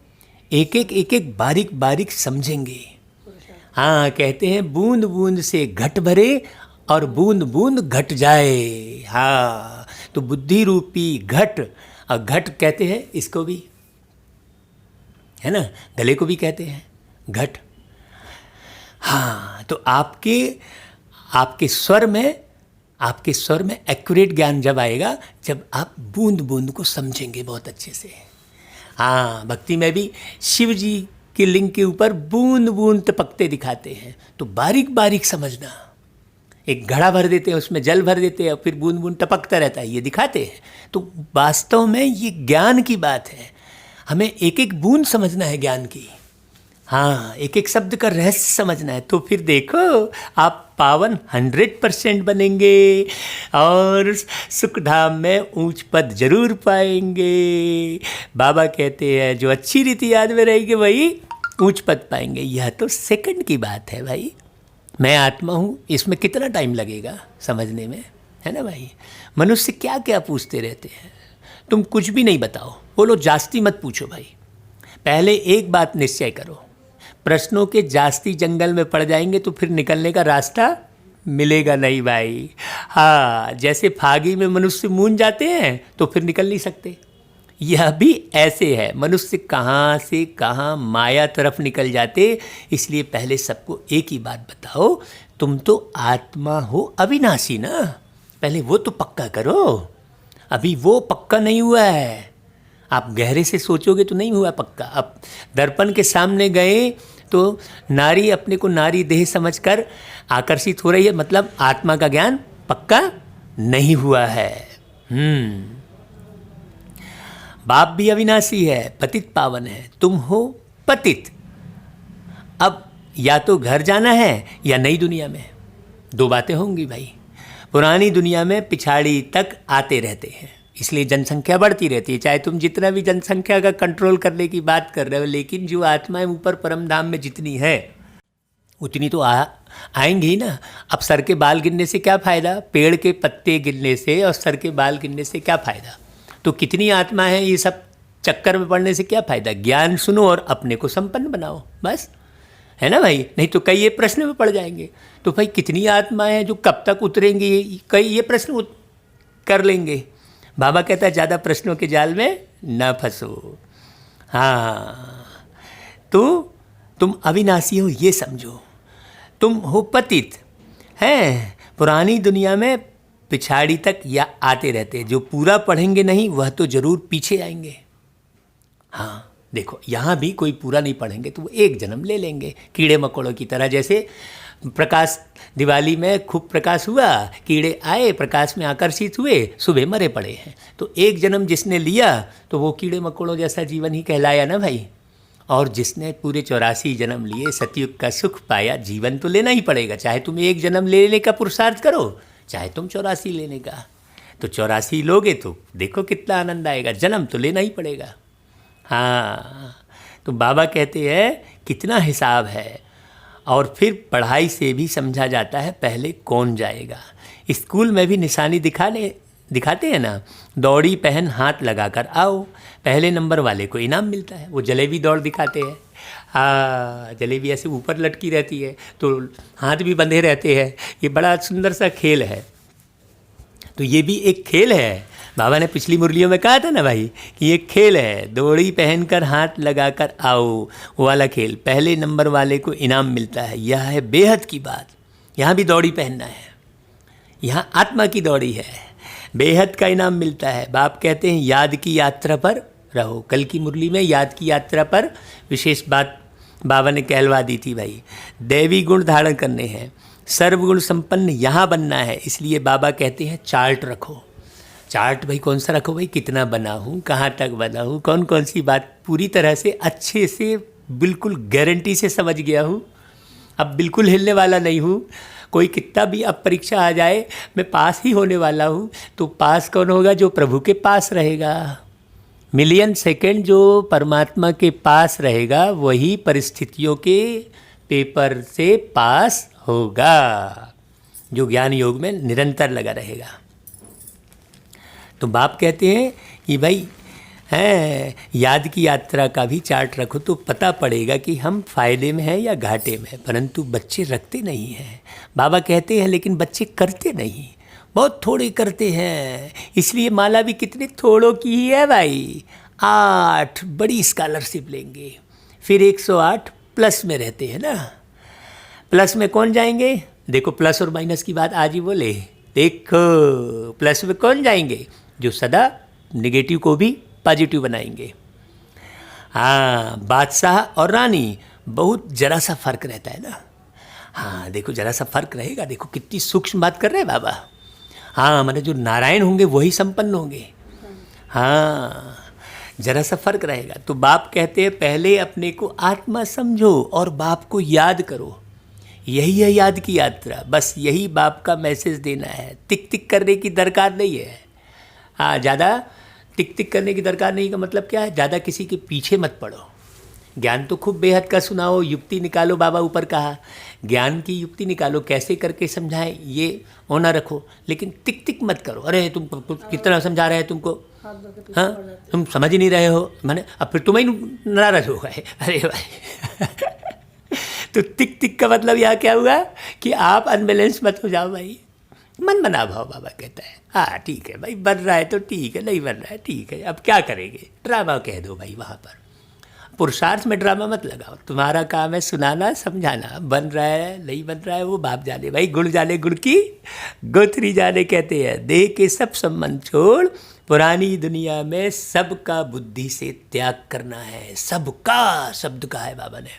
एक एक बारीक बारीक समझेंगे। हाँ, कहते हैं बूंद बूंद से घट भरे और बूंद बूंद घट जाए। हाँ, तो बुद्धि रूपी घट, और घट कहते हैं इसको भी, है ना, गले को भी कहते हैं घट। हाँ, तो आपके स्वर में एक्यूरेट ज्ञान जब आएगा जब आप बूंद बूंद को समझेंगे बहुत अच्छे से। हाँ, भक्ति में भी शिव जी के लिंग के ऊपर बूंद बूंद टपकते दिखाते हैं, तो बारीक बारीक समझना। एक घड़ा भर देते हैं, उसमें जल भर देते हैं और फिर बूंद बूंद टपकता रहता है, ये दिखाते हैं। तो वास्तव में ये ज्ञान की बात है, हमें एक एक बूंद समझना है ज्ञान की। हाँ, एक एक शब्द का रहस्य समझना है, तो फिर देखो आप पावन 100% बनेंगे और सुखधाम में ऊंच पद जरूर पाएंगे। बाबा कहते हैं जो अच्छी रीति याद में रहेगी वही ऊंच पद पाएंगे। यह तो सेकंड की बात है भाई, मैं आत्मा हूँ, इसमें कितना टाइम लगेगा समझने में, है ना भाई। मनुष्य क्या क्या पूछते रहते हैं, तुम कुछ भी नहीं बताओ, बोलो जास्ती मत पूछो भाई। पहले एक बात निश्चय करो, प्रश्नों के जास्ती जंगल में पड़ जाएंगे तो फिर निकलने का रास्ता मिलेगा नहीं भाई। हाँ, जैसे फागी में मनुष्य मूंझ जाते हैं तो फिर निकल नहीं सकते, यह भी ऐसे है, मनुष्य कहाँ से कहाँ माया तरफ निकल जाते। इसलिए पहले सबको एक ही बात बताओ, तुम तो आत्मा हो अविनाशी ना, पहले वो तो पक्का करो। अभी वो पक्का नहीं हुआ है, आप गहरे से सोचोगे तो नहीं हुआ पक्का। अब दर्पण के सामने गए तो नारी अपने को नारी देह समझकर आकर्षित हो रही है, मतलब आत्मा का ज्ञान पक्का नहीं हुआ है। बाप भी अविनाशी है, पतित पावन है, तुम हो पतित। अब या तो घर जाना है या नई दुनिया में, दो बातें होंगी भाई। पुरानी दुनिया में पिछाड़ी तक आते रहते हैं, इसलिए जनसंख्या बढ़ती रहती है। चाहे तुम जितना भी जनसंख्या का कंट्रोल करने की बात कर रहे हो, लेकिन जो आत्माएं ऊपर परम धाम में जितनी है उतनी तो आएंगी ही ना। अब सर के बाल गिनने से क्या फ़ायदा, पेड़ के पत्ते गिनने से और सर के बाल गिनने से क्या फ़ायदा। तो कितनी आत्मा है, ये सब चक्कर में पड़ने से क्या फ़ायदा। ज्ञान सुनो और अपने को संपन्न बनाओ, बस, है ना भाई। नहीं तो कई ये प्रश्न में पड़ जाएंगे, तो भाई कितनी आत्माएं हैं जो कब तक उतरेंगी, कई ये प्रश्न कर लेंगे। बाबा कहता है ज़्यादा प्रश्नों के जाल में न फंसो। हाँ, तो तुम अविनाशी हो ये समझो, तुम हो पतित हैं, पुरानी दुनिया में पिछाड़ी तक या आते रहते। जो पूरा पढ़ेंगे नहीं वह तो ज़रूर पीछे आएंगे। हाँ देखो, यहाँ भी कोई पूरा नहीं पढ़ेंगे तो वो एक जन्म ले लेंगे, कीड़े मकोड़ों की तरह। जैसे प्रकाश, दिवाली में खूब प्रकाश हुआ, कीड़े आए, प्रकाश में आकर्षित हुए, सुबह मरे पड़े हैं। तो एक जन्म जिसने लिया तो वो कीड़े मकोड़ों जैसा जीवन ही कहलाया ना भाई। और जिसने पूरे 84 जन्म लिए, सतयुग का सुख पाया, जीवन तो लेना ही पड़ेगा। चाहे तुम एक जन्म लेने का पुरुषार्थ करो, चाहे तुम 84 लेने का। तो 84 लोगे तो देखो कितना आनंद आएगा, जन्म तो लेना ही पड़ेगा। हाँ, तो बाबा कहते हैं कितना हिसाब है। और फिर पढ़ाई से भी समझा जाता है पहले कौन जाएगा। स्कूल में भी निशानी दिखाते हैं ना, दौड़ी पहन हाथ लगाकर आओ, पहले नंबर वाले को इनाम मिलता है। वो जलेबी दौड़ दिखाते हैं, हाँ, जलेबी ऐसे ऊपर लटकी रहती है तो हाथ भी बंधे रहते हैं। ये बड़ा सुंदर सा खेल है। तो ये भी एक खेल है। बाबा ने पिछली मुरलियों में कहा था ना भाई कि ये खेल है, दौड़ी पहनकर हाथ लगाकर आओ, वो वाला खेल। पहले नंबर वाले को इनाम मिलता है, यह है बेहद की बात। यहाँ भी दौड़ी पहनना है, यहाँ आत्मा की दौड़ी है, बेहद का इनाम मिलता है। बाप कहते हैं याद की यात्रा पर रहो। कल की मुरली में याद की यात्रा पर विशेष बात बाबा ने कहलवा दी थी भाई। दैवी गुण धारण करने हैं, सर्वगुण संपन्न यहाँ बनना है। इसलिए बाबा कहते हैं चार्ट रखो। चार्ट भाई कौन सा रखो भाई, कितना बना हूँ, कहाँ तक बना हूँ, कौन कौन सी बात पूरी तरह से अच्छे से बिल्कुल गारंटी से समझ गया हूँ। अब बिल्कुल हिलने वाला नहीं हूँ। कोई कितना भी अब परीक्षा आ जाए, मैं पास ही होने वाला हूँ। तो पास कौन होगा, जो प्रभु के पास रहेगा। मिलियन सेकंड जो परमात्मा के पास रहेगा वही परिस्थितियों के पेपर से पास होगा, जो ज्ञान योग में निरंतर लगा रहेगा। तो बाप कहते हैं कि भाई है याद की यात्रा का भी चार्ट रखो तो पता पड़ेगा कि हम फायदे में हैं या घाटे में। परंतु बच्चे रखते नहीं हैं। बाबा कहते हैं लेकिन बच्चे करते नहीं, बहुत थोड़े करते हैं। इसलिए माला भी कितने थोड़ों की ही है भाई। 8 बड़ी स्कॉलरशिप लेंगे, फिर 108 प्लस में रहते हैं ना। प्लस में कौन जाएंगे, देखो प्लस और माइनस की बात आज ही बोले। देखो प्लस में कौन जाएंगे, जो सदा नेगेटिव को भी पॉजिटिव बनाएंगे। हाँ, बादशाह और रानी बहुत जरा सा फर्क रहता है ना। हाँ देखो जरा सा फर्क रहेगा, देखो कितनी सूक्ष्म बात कर रहे हैं बाबा। हाँ मैंने जो नारायण होंगे वही संपन्न होंगे। हाँ जरा सा फर्क रहेगा। तो बाप कहते हैं पहले अपने को आत्मा समझो और बाप को याद करो। यही है याद की यात्रा, बस यही बाप का मैसेज देना है। टिक टिक करने की दरकार नहीं है। हाँ ज़्यादा टिक टिक करने की दरकार नहीं का मतलब क्या है, ज़्यादा किसी के पीछे मत पड़ो। ज्ञान तो खूब बेहद का सुनाओ, युक्ति निकालो, बाबा ऊपर कहा ज्ञान की युक्ति निकालो, कैसे करके समझाएं ये होना रखो, लेकिन टिक टिक मत करो। अरे तुम कितना समझा रहे हैं तुमको, हाँ तुम समझ ही नहीं रहे हो, मैंने अब फिर तुम्हें नाराज हो गए। अरे भाई तो टिक टिक का मतलब यहाँ क्या हुआ कि आप अनबैलेंस मत हो जाओ भाई। मन बना भाव बाबा कहता है। हाँ ठीक है भाई, बन रहा है तो ठीक है, नहीं बन रहा है ठीक है, अब क्या करेंगे, ड्रामा कह दो भाई। वहाँ पर पुरुषार्थ में ड्रामा मत लगाओ, तुम्हारा काम है सुनाना समझाना। बन रहा है नहीं बन रहा है वो बाप जाने भाई, गुड़ जाने गुड़ की गोथरी जाने कहते हैं। देह के सब संबंध छोड़ पुरानी दुनिया में सबका बुद्धि से त्याग करना है। सबका शब्द कहा है बाबा ने,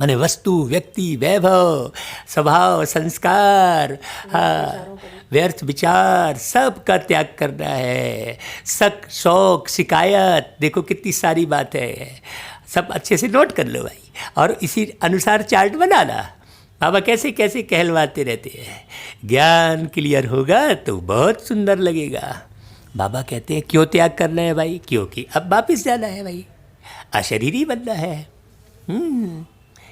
माने वस्तु व्यक्ति वैभव स्वभाव संस्कार, हाँ व्यर्थ विचार, सब का त्याग करना है। शक शौक शिकायत, देखो कितनी सारी बात है, सब अच्छे से नोट कर लो भाई और इसी अनुसार चार्ट बनाना। बाबा कैसे कैसे कहलवाते रहते हैं। ज्ञान क्लियर होगा तो बहुत सुंदर लगेगा। बाबा कहते हैं क्यों त्याग करना है भाई, क्योंकि अब वापिस जाना है भाई, अशरीरी बनना है।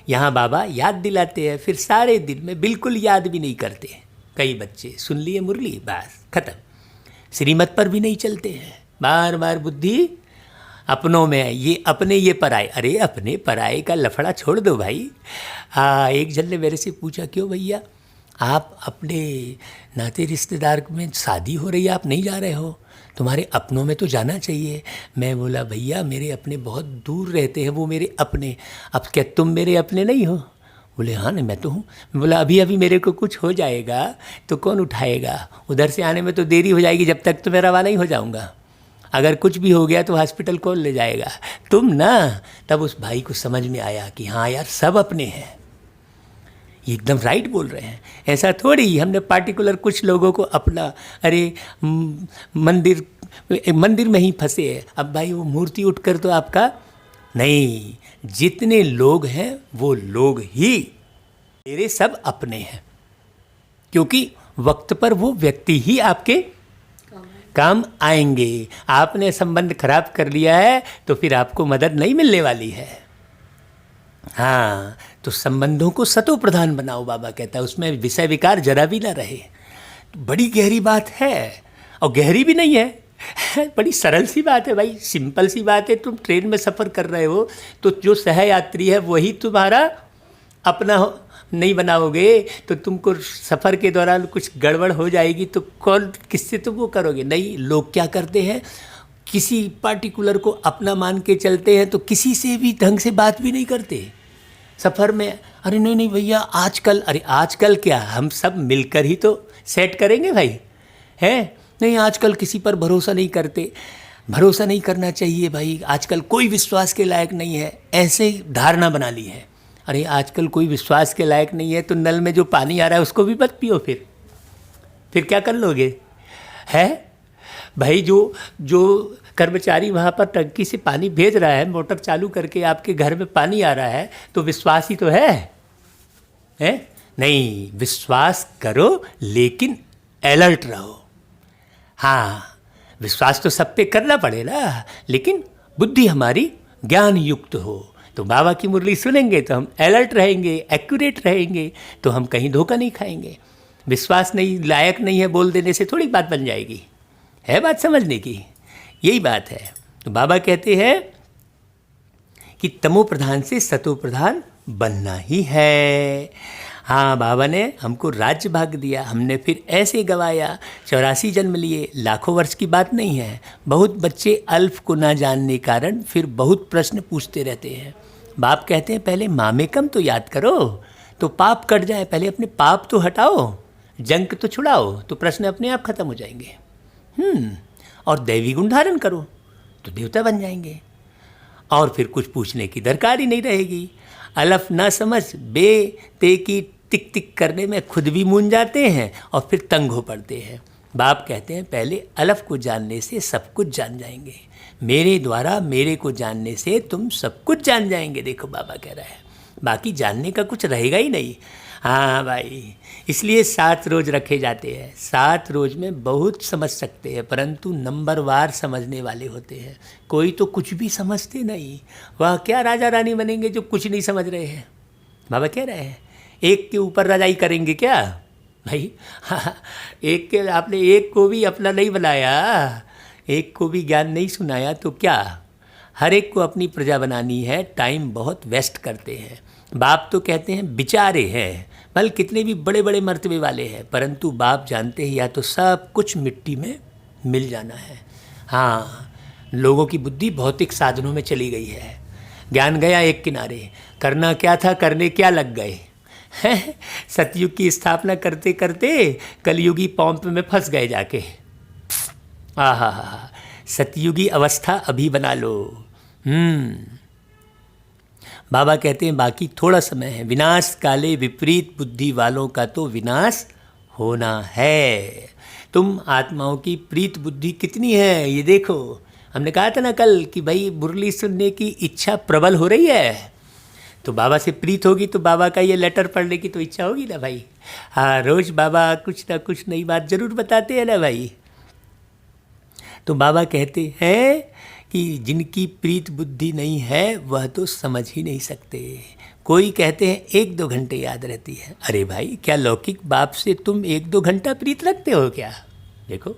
यहाँ बाबा याद दिलाते हैं, फिर सारे दिन में बिल्कुल याद भी नहीं करते। कई बच्चे सुन लिए मुरली बस खत्म, श्रीमत पर भी नहीं चलते हैं, बार बार बुद्धि अपनों में है, ये अपने ये पराए। अरे अपने पराए का लफड़ा छोड़ दो भाई। एक जन ने मेरे से पूछा क्यों भैया आप अपने नाते रिश्तेदार में शादी हो रही है आप नहीं जा रहे हो, तुम्हारे अपनों में तो जाना चाहिए। मैं बोला भैया मेरे अपने बहुत दूर रहते हैं, वो मेरे अपने, अब क्या तुम मेरे अपने नहीं हो? बोले हाँ नहीं मैं तो हूँ। मैं बोला अभी अभी मेरे को कुछ हो जाएगा तो कौन उठाएगा, उधर से आने में तो देरी हो जाएगी, जब तक तो मैं रवाना ही हो जाऊँगा। अगर कुछ भी हो गया तो हॉस्पिटल कौन ले जाएगा, तुम ना। तब उस भाई को समझ में आया कि हाँ यार सब अपने हैं, ये एकदम राइट बोल रहे हैं। ऐसा थोड़ी हमने पार्टिकुलर कुछ लोगों को अपना, अरे मंदिर में ही फंसे हैं, अब भाई वो मूर्ति उठकर तो आपका नहीं, जितने लोग हैं वो लोग ही मेरे सब अपने हैं, क्योंकि वक्त पर वो व्यक्ति ही आपके काम आएंगे। आपने संबंध खराब कर लिया है तो फिर आपको मदद नहीं मिलने वाली है। हाँ तो संबंधों को सतो प्रधान बनाओ, बाबा कहता है, उसमें विषय विकार जरा भी ना रहे। तो बड़ी गहरी बात है, और गहरी भी नहीं है बड़ी सरल सी बात है भाई, सिंपल सी बात है। तुम ट्रेन में सफ़र कर रहे हो तो जो सहयात्री है वही तुम्हारा अपना नहीं बनाओगे तो तुमको सफ़र के दौरान कुछ गड़बड़ हो जाएगी तो कौन किससे तुम वो करोगे। नहीं, लोग क्या करते हैं, किसी पार्टिकुलर को अपना मान के चलते हैं तो किसी से भी ढंग से बात भी नहीं करते सफ़र में। अरे नहीं नहीं भैया आजकल, अरे आजकल क्या, हम सब मिलकर ही तो सेट करेंगे भाई, हैं? नहीं आजकल किसी पर भरोसा नहीं करते, भरोसा नहीं करना चाहिए भाई, आजकल कोई विश्वास के लायक नहीं है, ऐसे धारणा बना ली है। अरे आजकल कोई विश्वास के लायक नहीं है तो नल में जो पानी आ रहा है उसको भी मत पियो, फिर क्या कर लोगे, है भाई? जो कर्मचारी वहाँ पर टंकी से पानी भेज रहा है, मोटर चालू करके आपके घर में पानी आ रहा है, तो विश्वास ही तो है? नहीं, विश्वास करो लेकिन अलर्ट रहो। हाँ विश्वास तो सब पे करना पड़ेगा, लेकिन बुद्धि हमारी ज्ञान युक्त हो। तो बाबा की मुरली सुनेंगे तो हम अलर्ट रहेंगे, एक्यूरेट रहेंगे, तो हम कहीं धोखा नहीं खाएंगे। विश्वास नहीं, लायक नहीं है बोल देने से थोड़ी बात बन जाएगी, है बात समझने की, यही बात है। तो बाबा कहते हैं कि तमो प्रधान से सतो प्रधान बनना ही है। हाँ बाबा ने हमको राज्य भाग दिया, हमने फिर ऐसे गवाया, 84 जन्म लिए, लाखों वर्ष की बात नहीं है। बहुत बच्चे अल्फ को ना जानने कारण फिर बहुत प्रश्न पूछते रहते हैं। बाप कहते हैं पहले मामे कम तो याद करो तो पाप कट जाए, पहले अपने पाप तो हटाओ, जंक तो छुड़ाओ, तो प्रश्न अपने आप खत्म हो जाएंगे। और दैवी गुण धारण करो तो देवता बन जाएंगे, और फिर कुछ पूछने की दरकार ही नहीं रहेगी। अलफ ना समझ बे ते की टिक टिक करने में खुद भी मूंझ जाते हैं और फिर तंग हो पड़ते हैं। बाप कहते हैं पहले अलफ को जानने से सब कुछ जान जाएंगे, मेरे द्वारा मेरे को जानने से तुम सब कुछ जान जाएंगे। देखो बाबा कह रहा है, बाकी जानने का कुछ रहेगा ही नहीं। हाँ भाई, इसलिए 7 रोज़ रखे जाते हैं। 7 रोज़ में बहुत समझ सकते हैं, परंतु नंबरवार समझने वाले होते हैं। कोई तो कुछ भी समझते नहीं, वह क्या राजा रानी बनेंगे जो कुछ नहीं समझ रहे हैं। बाबा कह रहे हैं एक के ऊपर रजाई करेंगे क्या भाई? हाँ, एक के आपने एक को भी अपना नहीं बनाया, एक को भी ज्ञान नहीं सुनाया तो क्या? हर एक को अपनी प्रजा बनानी है, टाइम बहुत वेस्ट करते हैं। बाप तो कहते हैं बेचारे हैं, भले कितने भी बड़े बड़े मर्तबे वाले हैं, परंतु बाप जानते हैं या तो सब कुछ मिट्टी में मिल जाना है। हाँ, लोगों की बुद्धि भौतिक साधनों में चली गई है, ज्ञान गया एक किनारे, करना क्या था करने क्या लग गए हैं। सतयुग की स्थापना करते करते कलयुगी पॉम्प में फंस गए जाके। आहा, सतयुगी अवस्था अभी बना लो। बाबा कहते हैं बाकी थोड़ा समय है, विनाश काले विपरीत बुद्धि वालों का तो विनाश होना है। तुम आत्माओं की प्रीत बुद्धि कितनी है ये देखो। हमने कहा था ना कल कि भाई मुरली सुनने की इच्छा प्रबल हो रही है, तो बाबा से प्रीत होगी तो बाबा का ये लेटर पढ़ने की तो इच्छा होगी ना भाई। हाँ, रोज़ बाबा कुछ ना कुछ नई बात ज़रूर बताते हैं ना भाई। तो बाबा कहते हैं कि जिनकी प्रीत बुद्धि नहीं है वह तो समझ ही नहीं सकते। कोई कहते हैं 1-2 घंटे याद रहती है। अरे भाई, क्या लौकिक बाप से तुम 1-2 घंटा प्रीत रखते हो क्या? देखो,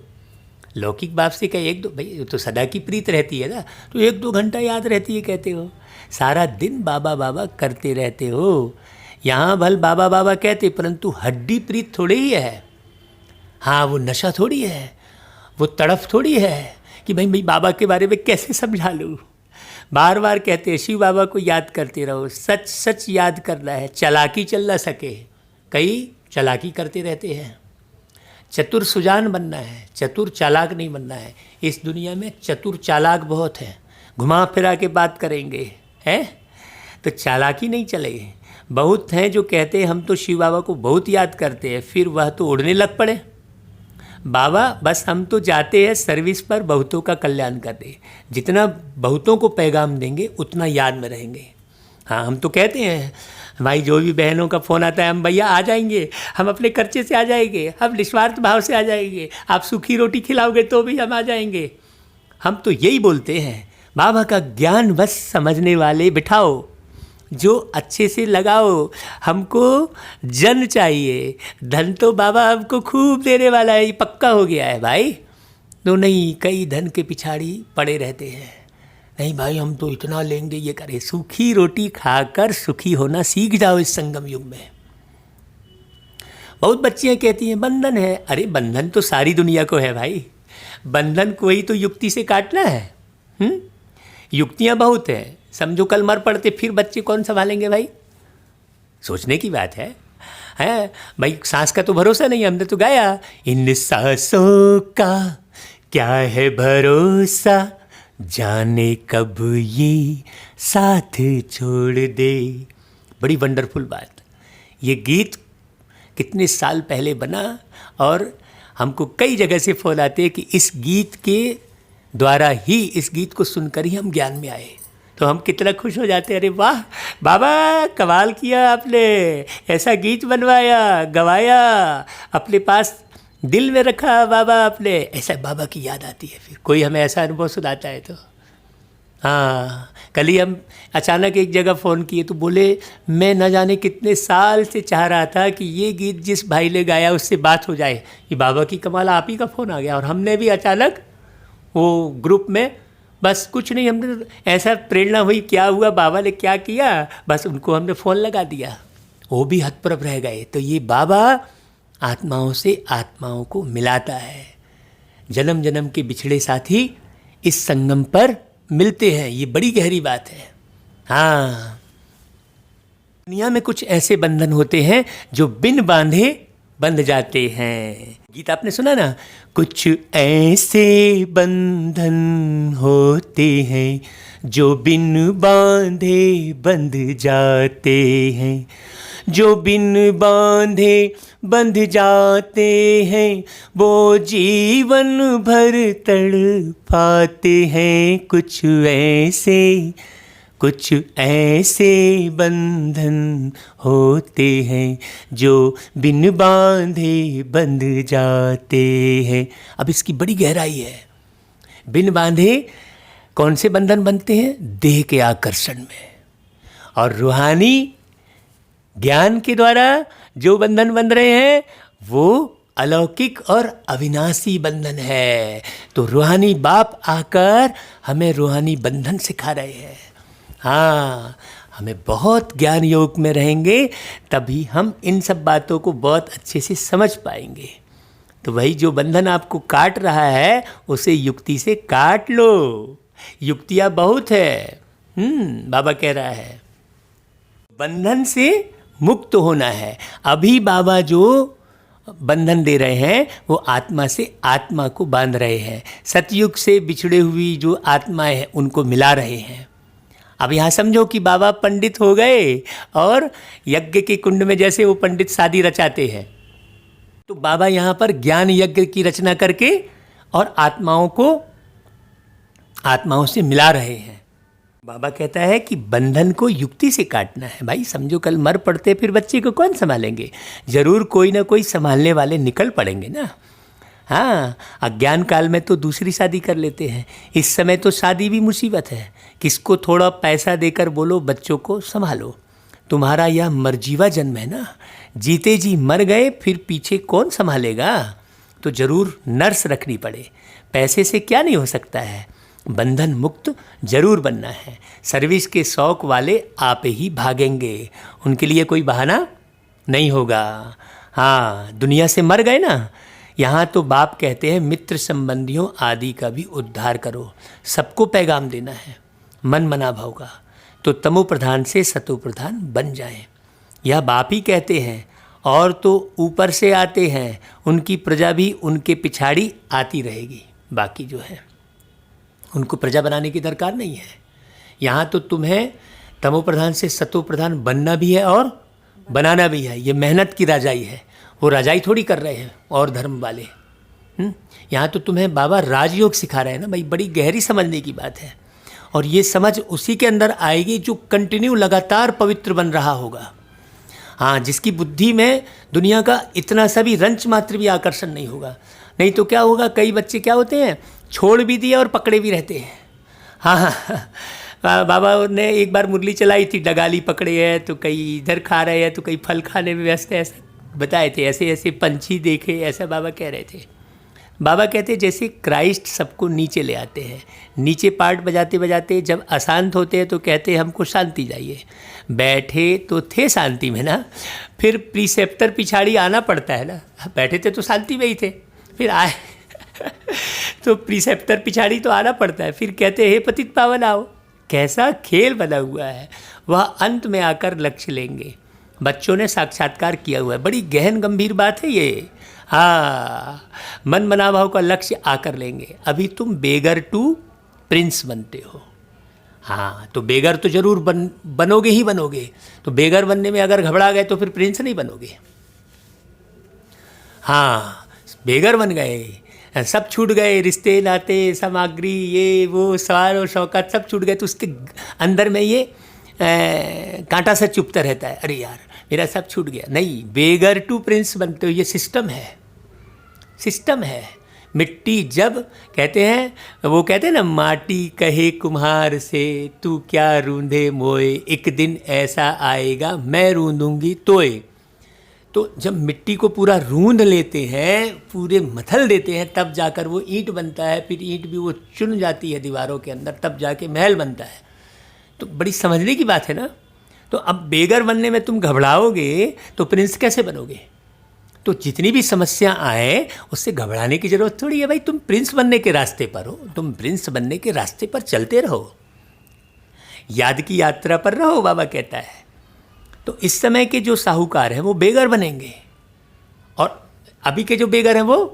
लौकिक बाप से क्या 1-2, भाई तो सदा की प्रीत रहती है ना, तो 1-2 घंटा याद रहती है कहते हो। सारा दिन बाबा बाबा करते रहते हो। यहाँ भल बाबा बाबा कहते, परंतु हड्डी प्रीत थोड़ी ही है। हाँ, वो नशा थोड़ी है, वो तड़फ थोड़ी है कि भाई बाबा के बारे में कैसे समझा लूँ। बार बार कहते हैं शिव बाबा को याद करते रहो, सच सच याद करना है, चालाकी चल ना सके। कई चालाकी करते रहते हैं, चतुर सुजान बनना है, चतुर चालाक नहीं बनना है। इस दुनिया में चतुर चालाक बहुत हैं, घुमा फिरा के बात करेंगे हैं, तो चालाकी नहीं चलेगी। बहुत हैं जो कहते हैं हम तो शिव बाबा को बहुत याद करते हैं, फिर वह तो उड़ने लग पड़े। बाबा बस हम तो जाते हैं सर्विस पर बहुतों का कल्याण करने, जितना बहुतों को पैगाम देंगे उतना याद में रहेंगे। हाँ, हम तो कहते हैं भाई जो भी बहनों का फ़ोन आता है, हम भैया आ जाएंगे, हम अपने खर्चे से आ जाएंगे, हम निस्वार्थ भाव से आ जाएंगे, आप सूखी रोटी खिलाओगे तो भी हम आ जाएंगे। हम तो यही बोलते हैं, बाबा का ज्ञान बस समझने वाले बिठाओ, जो अच्छे से लगाओ। हमको जन चाहिए, धन तो बाबा हमको खूब देने वाला है, ये पक्का हो गया है भाई। तो नहीं, कई धन के पिछाड़ी पड़े रहते हैं, नहीं भाई हम तो इतना लेंगे ये करें। सूखी रोटी खाकर सुखी होना सीख जाओ इस संगम युग में। बहुत बच्चियाँ कहती हैं बंधन है, अरे बंधन तो सारी दुनिया को है भाई, बंधन को ही तो युक्ति से काटना है। युक्तियाँ बहुत हैं, समझो कल मर पड़ते फिर बच्चे कौन संभालेंगे भाई? सोचने की बात है भाई। सांस का तो भरोसा नहीं, हमने तो गाया इन सांसों का क्या है भरोसा, जाने कब ये साथ छोड़ दे। बड़ी वंडरफुल बात। ये गीत कितने साल पहले बना और हमको कई जगह से फ़ोन आते हैं कि इस गीत के द्वारा ही, इस गीत को सुनकर ही हम ज्ञान में आए। तो हम कितना खुश हो जाते हैं, अरे वाह बाबा कमाल किया आपने, ऐसा गीत बनवाया, गवाया, अपने पास दिल में रखा बाबा आपने। ऐसा बाबा की याद आती है फिर कोई हमें ऐसा अनुभव सुनाता है तो। हाँ, कल ही हम अचानक एक जगह फ़ोन किए तो बोले मैं न जाने कितने साल से चाह रहा था कि ये गीत जिस भाई ने गाया उससे बात हो जाए। ये बाबा की कमाल, आप ही का फ़ोन आ गया। और हमने भी अचानक वो ग्रुप में, बस कुछ नहीं, हमने ऐसा प्रेरणा हुई, क्या हुआ बाबा ने क्या किया, बस उनको हमने फ़ोन लगा दिया, वो भी हतप्रभ रह गए। तो ये बाबा आत्माओं से आत्माओं को मिलाता है। जन्म जन्म के बिछड़े साथी इस संगम पर मिलते हैं, ये बड़ी गहरी बात है। हाँ, दुनिया में कुछ ऐसे बंधन होते हैं जो बिन बांधे बंध जाते हैं। गीत आपने सुना ना, कुछ ऐसे बंधन होते हैं जो बिन बांधे बंध जाते हैं, जो बिन बांधे बंध जाते हैं, वो जीवन भर तड़पाते हैं। कुछ ऐसे बंधन होते हैं जो बिन बांधे बंध जाते हैं। अब इसकी बड़ी गहराई है। बिन बांधे कौन से बंधन बनते हैं? देह के आकर्षण में। और रूहानी ज्ञान के द्वारा जो बंधन बन रहे हैं वो अलौकिक और अविनाशी बंधन है। तो रूहानी बाप आकर हमें रूहानी बंधन सिखा रहे हैं। हाँ, हमें बहुत ज्ञान योग में रहेंगे तभी हम इन सब बातों को बहुत अच्छे से समझ पाएंगे। तो वही जो बंधन आपको काट रहा है उसे युक्ति से काट लो। युक्तियाँ बहुत है। बाबा कह रहा है बंधन से मुक्त होना है। अभी बाबा जो बंधन दे रहे हैं वो आत्मा से आत्मा को बांध रहे हैं। सतयुग से बिछड़े हुई जो आत्माएं हैं उनको मिला रहे हैं। अब यहाँ समझो कि बाबा पंडित हो गए और यज्ञ के कुंड में जैसे वो पंडित शादी रचाते हैं, तो बाबा यहाँ पर ज्ञान यज्ञ की रचना करके और आत्माओं से मिला रहे हैं। बाबा कहता है कि बंधन को युक्ति से काटना है। भाई समझो कल मर पड़ते फिर बच्चे को कौन संभालेंगे? जरूर कोई ना कोई संभालने वाले निकल पड़ेंगे ना। हाँ, अज्ञान काल में तो दूसरी शादी कर लेते हैं। इस समय तो शादी भी मुसीबत है। किसको थोड़ा पैसा देकर बोलो बच्चों को संभालो। तुम्हारा यह मरजीवा जन्म है ना, जीते जी मर गए फिर पीछे कौन संभालेगा? तो जरूर नर्स रखनी पड़े। पैसे से क्या नहीं हो सकता है। बंधन मुक्त जरूर बनना है। सर्विस के शौक वाले आप ही भागेंगे, उनके लिए कोई बहाना नहीं होगा। हाँ, दुनिया से मर गए ना, यहाँ तो बाप कहते हैं मित्र संबंधियों आदि का भी उद्धार करो। सबको पैगाम देना है मन मना भाव का, तो तमो प्रधान से सतो प्रधान बन जाएं। यह बाप ही कहते हैं। और तो ऊपर से आते हैं, उनकी प्रजा भी उनके पिछाड़ी आती रहेगी। बाकी जो है उनको प्रजा बनाने की दरकार नहीं है। यहाँ तो तुम्हें तमो प्रधान से सतो प्रधान बनना भी है और बनाना भी है। ये मेहनत की राजाई है। वो राजाई थोड़ी कर रहे हैं और धर्म वाले। यहाँ तो तुम्हें बाबा राजयोग सिखा रहे हैं ना भाई। बड़ी गहरी समझने की बात है। और ये समझ उसी के अंदर आएगी जो कंटिन्यू लगातार पवित्र बन रहा होगा। हाँ, जिसकी बुद्धि में दुनिया का इतना सा भी रंच मात्र भी आकर्षण नहीं होगा। नहीं तो क्या होगा, कई बच्चे क्या होते हैं, छोड़ भी दिया और पकड़े भी रहते हैं। हाँ, बाबा ने एक बार मुरली चलाई थी, डगाली पकड़े हैं तो कई इधर खा रहे हैं तो कई फल खाने में व्यस्त है। ऐसा बताए थे, ऐसे ऐसे पंछी देखे, ऐसा बाबा कह रहे थे। बाबा कहते जैसे क्राइस्ट सबको नीचे ले आते हैं। नीचे पार्ट बजाते बजाते जब अशांत होते हैं तो कहते हैं हमको शांति चाहिए। बैठे तो थे शांति में ना, फिर प्रीसेप्टर पिछाड़ी आना पड़ता है ना। बैठे थे तो शांति में ही थे, फिर आए तो प्रीसेप्टर पिछाड़ी तो आना पड़ता है। फिर कहते हे पतित पावन आओ। कैसा खेल बना हुआ है। वह अंत में आकर लक्ष्य लेंगे। बच्चों ने साक्षात्कार किया हुआ है। बड़ी गहन गंभीर बात है ये। हाँ, मन मना भाव का लक्ष्य आकर लेंगे। अभी तुम बेगर टू प्रिंस बनते हो। हाँ, तो बेगर तो जरूर बनोगे ही बनोगे। तो बेगर बनने में अगर घबरा गए तो फिर प्रिंस नहीं बनोगे। हाँ, बेगर बन गए, सब छूट गए, रिश्ते नाते सामग्री ये वो सवार और शौकत सब छूट गए, तो उसके अंदर में ये कांटा सा चुभता रहता है, अरे यार मेरा सब छूट गया। नहीं, बेगर टू प्रिंस बनते हो। ये सिस्टम है, सिस्टम है। मिट्टी जब कहते हैं, वो कहते हैं ना, माटी कहे कुम्हार से तू क्या रूंधे मोए, एक दिन ऐसा आएगा मैं रूंधूंगी तोए। तो जब मिट्टी को पूरा रूंध लेते हैं, पूरे मथल देते हैं, तब जाकर वो ईंट बनता है। फिर ईंट भी वो चुन जाती है दीवारों के अंदर, तब जाके महल बनता है। तो बड़ी समझने की बात है ना। तो अब बेगर बनने में तुम घबराओगे तो प्रिंस कैसे बनोगे? तो जितनी भी समस्या आए उससे घबराने की जरूरत थोड़ी है भाई। तुम प्रिंस बनने के रास्ते पर हो, तुम प्रिंस बनने के रास्ते पर चलते रहो, याद की यात्रा पर रहो, बाबा कहता है। तो इस समय के जो साहूकार हैं वो बेगर बनेंगे और अभी के जो बेगर हैं वो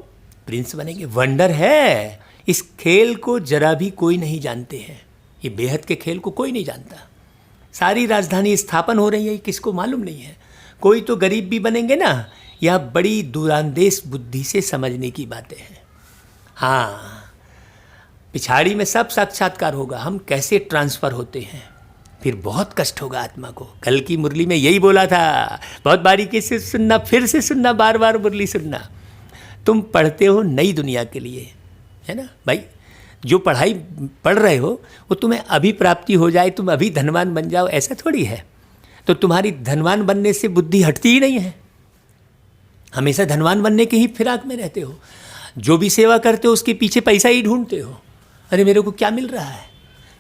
प्रिंस बनेंगे। वंडर है, इस खेल को जरा भी कोई नहीं जानते हैं। ये बेहद के खेल को कोई नहीं जानता। सारी राजधानी स्थापन हो रही है, किसको मालूम नहीं है। कोई तो गरीब भी बनेंगे ना, यह बड़ी दूरांदेश बुद्धि से समझने की बातें हैं। हाँ, पिछाड़ी में सब साक्षात्कार होगा, हम कैसे ट्रांसफ़र होते हैं, फिर बहुत कष्ट होगा आत्मा को। कल की मुरली में यही बोला था, बहुत बारीकी से सुनना, फिर से सुनना, बार बार मुरली सुनना। तुम पढ़ते हो नई दुनिया के लिए, है ना भाई। जो पढ़ाई पढ़ रहे हो वो तुम्हें अभी प्राप्ति हो जाए, तुम अभी धनवान बन जाओ, ऐसा थोड़ी है। तो तुम्हारी धनवान बनने से बुद्धि हटती ही नहीं है, हमेशा धनवान बनने के ही फिराक में रहते हो। जो भी सेवा करते हो उसके पीछे पैसा ही ढूंढते हो, अरे मेरे को क्या मिल रहा है,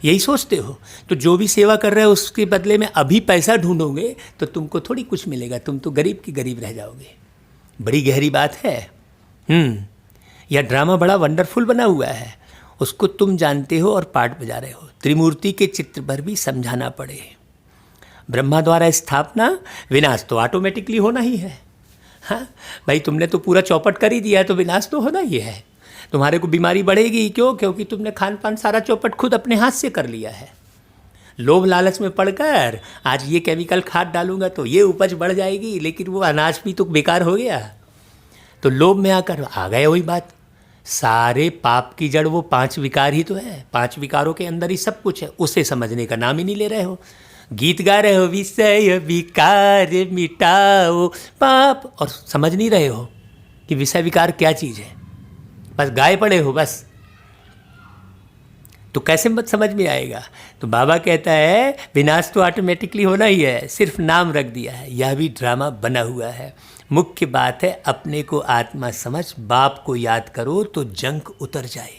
यही सोचते हो। तो जो भी सेवा कर रहे हो उसके बदले में अभी पैसा ढूंढोगे तो तुमको थोड़ी कुछ मिलेगा, तुम तो गरीब की गरीब रह जाओगे। बड़ी गहरी बात है। यह ड्रामा बड़ा वंडरफुल बना हुआ है, उसको तुम जानते हो और पार्ट बजा रहे हो। त्रिमूर्ति के चित्र पर भी समझाना पड़े। ब्रह्मा द्वारा स्थापना, विनाश तो ऑटोमेटिकली होना ही है। हाँ भाई, तुमने तो पूरा चौपट कर ही दिया है, तो विनाश तो होना ही है। तुम्हारे को बीमारी बढ़ेगी क्यों? क्योंकि तुमने खान पान सारा चौपट खुद अपने हाथ से कर लिया है। लोभ लालच में पड़कर आज ये केमिकल खाद डालूंगा तो ये उपज बढ़ जाएगी, लेकिन वो अनाज भी तो बेकार हो गया। तो लोभ में आकर आ गए वही बात। सारे पाप की जड़ वो 5 विकार ही तो है, 5 विकारों के अंदर ही सब कुछ है। उसे समझने का नाम ही नहीं ले रहे हो। गीत गा रहे हो, विषय विकार मिटाओ पाप, और समझ नहीं रहे हो कि विषय विकार क्या चीज़ है। बस गाए पड़े हो बस, तो कैसे मत समझ में आएगा। तो बाबा कहता है विनाश तो ऑटोमेटिकली होना ही है, सिर्फ नाम रख दिया है। यह भी ड्रामा बना हुआ है। मुख्य बात है अपने को आत्मा समझ, बाप को याद करो तो जंक उतर जाए।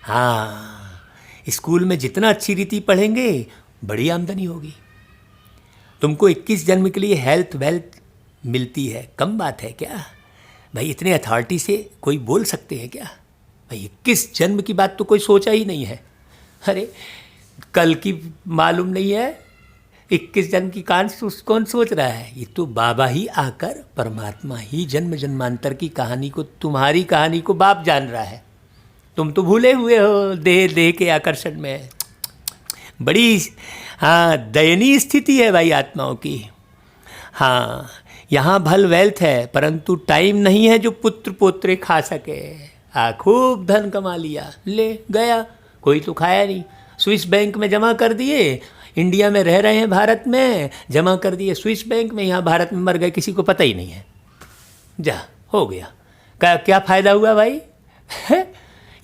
हाँ, स्कूल में जितना अच्छी रीति पढ़ेंगे बड़ी आमदनी होगी। तुमको 21 जन्म के लिए हेल्थ वेल्थ मिलती है, कम बात है क्या भाई? इतने अथॉरिटी से कोई बोल सकते हैं क्या भाई? 21 जन्म की बात तो कोई सोचा ही नहीं है। अरे कल की मालूम नहीं है, 21 जन्म की कौन सोच रहा है? ये तो बाबा ही आकर, परमात्मा ही जन्म जन्मांतर की कहानी को, तुम्हारी कहानी को बाप जान रहा है। तुम तो भूले हुए हो देह देह के आकर्षण में। बड़ी दयनीय स्थिति है भाई आत्माओं की। हाँ, यहाँ भल वेल्थ है, परंतु टाइम नहीं है जो पुत्र पोत्रे खा सके। खूब धन कमा लिया, ले गया, कोई तो खाया नहीं। स्विस बैंक में जमा कर दिए, इंडिया में रह रहे हैं, भारत में जमा कर दिए स्विस बैंक में, यहाँ भारत में मर गए, किसी को पता ही नहीं है। जा हो गया, क्या फ़ायदा हुआ भाई?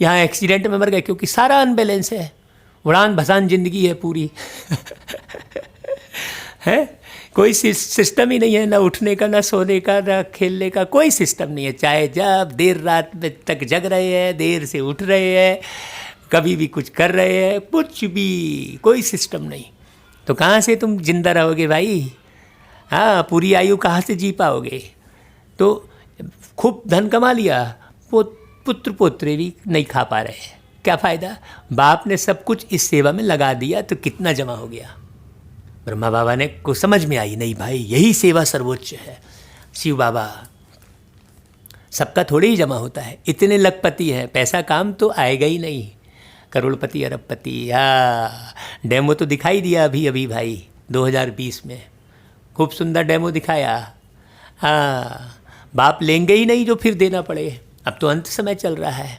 यहाँ एक्सीडेंट में मर गए क्योंकि सारा अनबैलेंस है, उड़ान भसान जिंदगी है पूरी। है कोई सिस्टम ही नहीं है, ना उठने का, ना सोने का, ना खेलने का, कोई सिस्टम नहीं है। चाहे जब देर रात में तक जग रहे हैं, देर से उठ रहे हैं, कभी भी कुछ कर रहे हैं, कुछ भी कोई सिस्टम नहीं। तो कहाँ से तुम जिंदा रहोगे भाई? हाँ, पूरी आयु कहाँ से जी पाओगे? तो खूब धन कमा लिया, पुत्र पोत्रे भी नहीं खा पा रहे हैं, क्या फ़ायदा? बाप ने सब कुछ इस सेवा में लगा दिया तो कितना जमा हो गया। ब्रह्मा बाबा ने को समझ में आई, नहीं भाई यही सेवा सर्वोच्च है। शिव बाबा, सबका थोड़ी ही जमा होता है, इतने लखपति हैं, पैसा काम तो आएगा ही नहीं, करोड़पति अरबपति। डेमो तो दिखाई दिया अभी अभी भाई 2020 में, खूब सुंदर डेमो दिखाया। हाँ, बाप लेंगे ही नहीं जो फिर देना पड़े। अब तो अंत समय चल रहा है,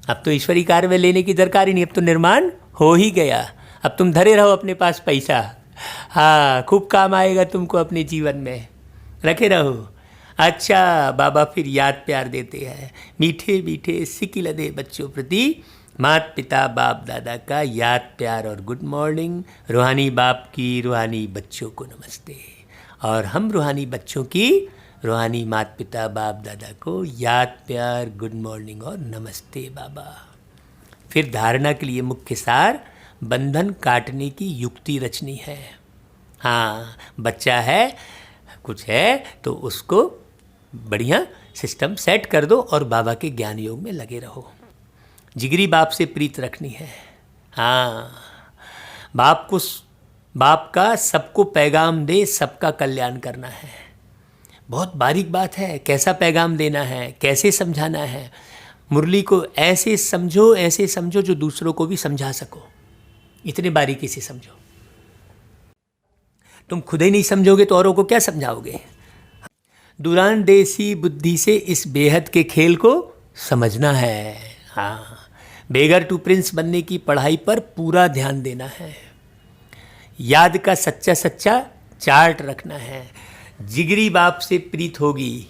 अब तो ईश्वरी कार्य में लेने की दरकार ही नहीं, अब तो निर्माण हो ही गया। अब तुम धरे रहो अपने पास पैसा, हाँ खूब काम आएगा तुमको अपने जीवन में, रखे रहो। अच्छा, बाबा फिर याद प्यार देते हैं, मीठे मीठे सिकिलदे बच्चों प्रति माता पिता बाप दादा का याद प्यार और गुड मॉर्निंग। रूहानी बाप की रूहानी बच्चों को नमस्ते, और हम रूहानी बच्चों की रूहानी माता पिता बाप दादा को याद प्यार गुड मॉर्निंग और नमस्ते बाबा। फिर धारणा के लिए मुख्य सार, बंधन काटने की युक्ति रचनी है। हाँ, बच्चा है, कुछ है तो उसको बढ़िया सिस्टम सेट कर दो और बाबा के ज्ञान योग में लगे रहो। जिगरी बाप से प्रीत रखनी है। हाँ, बाप का सबको पैगाम दे, सबका कल्याण करना है। बहुत बारीक बात है, कैसा पैगाम देना है, कैसे समझाना है। मुरली को ऐसे समझो जो दूसरों को भी समझा सको। इतने बारीकी से समझो। तुम खुद ही नहीं समझोगे तो औरों को क्या समझाओगे। दूरंदेशी बुद्धि से इस बेहद के खेल को समझना है। हाँ, बेगर टू प्रिंस बनने की पढ़ाई पर पूरा ध्यान देना है। याद का सच्चा सच्चा चार्ट रखना है। जिगरी बाप से प्रीत होगी,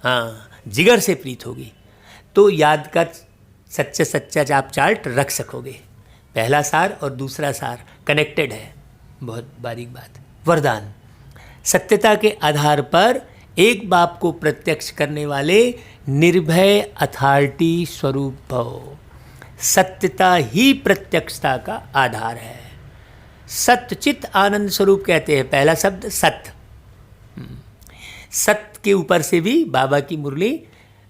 हाँ जिगर से प्रीत होगी तो याद का सच्चा सच्चा आप चार्ट रख सकोगे। पहला सार और दूसरा सार कनेक्टेड है। बहुत बारीक बात। वरदान, सत्यता के आधार पर एक बाप को प्रत्यक्ष करने वाले निर्भय अथॉरिटी स्वरूप भव। सत्यता ही प्रत्यक्षता का आधार है। सत्यचित आनंद स्वरूप कहते हैं। पहला शब्द सत्य। सत्य के ऊपर से भी बाबा की मुरली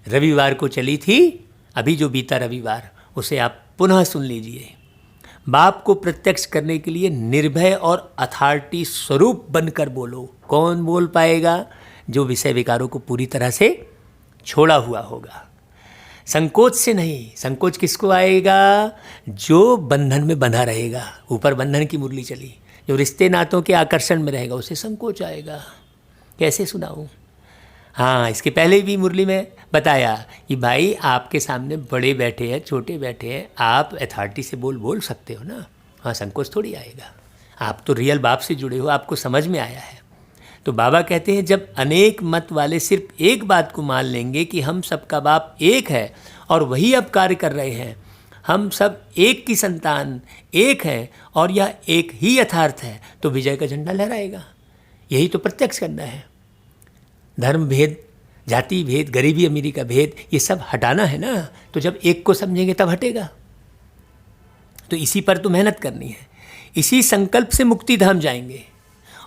रविवार को चली थी। अभी जो बीता रविवार, उसे आप पुनः सुन लीजिए। बाप को प्रत्यक्ष करने के लिए निर्भय और अथॉरिटी स्वरूप बनकर बोलो। कौन बोल पाएगा? जो विषय विकारों को पूरी तरह से छोड़ा हुआ होगा। संकोच से नहीं। संकोच किसको आएगा? जो बंधन में बंधा रहेगा। ऊपर बंधन की मुरली चली। जो रिश्ते नातों के आकर्षण में रहेगा उसे संकोच आएगा। कैसे सुनाऊं? हाँ, इसके पहले भी मुरली में बताया कि भाई आपके सामने बड़े बैठे हैं, छोटे बैठे हैं, आप अथॉरिटी से बोल सकते हो ना। हाँ, संकोच थोड़ी आएगा। आप तो रियल बाप से जुड़े हो, आपको समझ में आया है। तो बाबा कहते हैं जब अनेक मत वाले सिर्फ एक बात को मान लेंगे कि हम सबका बाप एक है और वही अब कार्य कर रहे हैं, हम सब एक की संतान एक है और यह एक ही यथार्थ है, तो विजय का झंडा लहराएगा। यही तो प्रत्यक्ष करना है। धर्म भेद, जाति भेद, गरीबी अमीरी का भेद, ये सब हटाना है ना। तो जब एक को समझेंगे तब हटेगा। तो इसी पर तो मेहनत करनी है। इसी संकल्प से मुक्ति धाम जाएंगे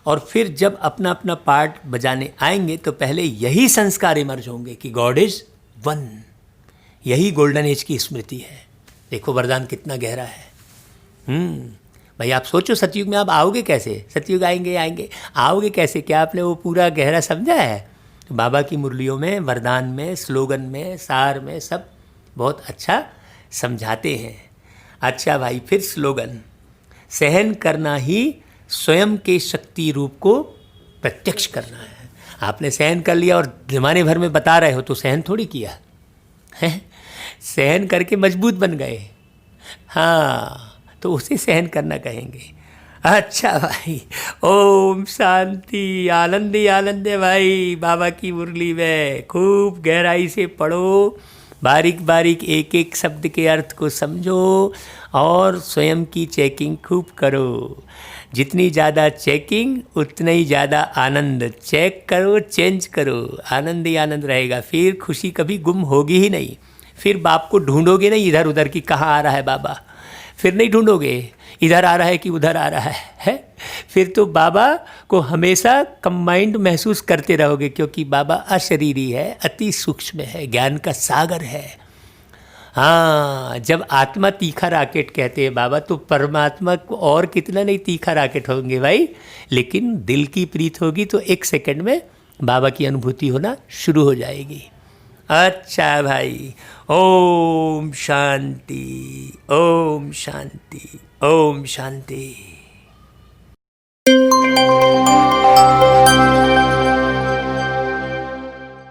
और फिर जब अपना अपना पार्ट बजाने आएंगे तो पहले यही संस्कार इमर्ज होंगे कि गॉड इज वन। यही गोल्डन एज की स्मृति है। देखो वरदान कितना गहरा है। भाई आप सोचो, सतयुग में आप आओगे कैसे? सतयुग आएंगे आओगे कैसे? क्या आपने वो पूरा गहरा समझा है? तो बाबा की मुरलियों में, वरदान में, स्लोगन में, सार में सब बहुत अच्छा समझाते हैं। अच्छा भाई, फिर स्लोगन, सहन करना ही स्वयं के शक्ति रूप को प्रत्यक्ष करना है। आपने सहन कर लिया और जमाने भर में बता रहे हो तो सहन थोड़ी किया है। सहन करके मजबूत बन गए। हाँ, तो उसे सहन करना कहेंगे। अच्छा भाई, ओम शांति। आनंद ही आनंद है भाई। बाबा की मुरली में खूब गहराई से पढ़ो, बारीक बारीक एक एक शब्द के अर्थ को समझो और स्वयं की चेकिंग खूब करो। जितनी ज़्यादा चेकिंग उतना ही ज़्यादा आनंद। चेक करो, चेंज करो, आनंद ही आनंद रहेगा। फिर खुशी कभी गुम होगी ही नहीं। फिर बाप को ढूंढोगे नहीं इधर उधर कि कहाँ आ रहा है बाबा। फिर नहीं ढूंढोगे इधर आ रहा है कि उधर आ रहा है? फिर तो बाबा को हमेशा कंबाइंड महसूस करते रहोगे, क्योंकि बाबा अशरीरी है, अति सूक्ष्म है, ज्ञान का सागर है। हाँ, जब आत्मा तीखा राकेट कहते हैं बाबा, तो परमात्मा को और कितना नहीं तीखा राकेट होंगे भाई। लेकिन दिल की प्रीत होगी तो एक सेकंड में बाबा की अनुभूति होना शुरू हो जाएगी। अच्छा भाई, ओम शांति, ओम शांति, ओम शांति।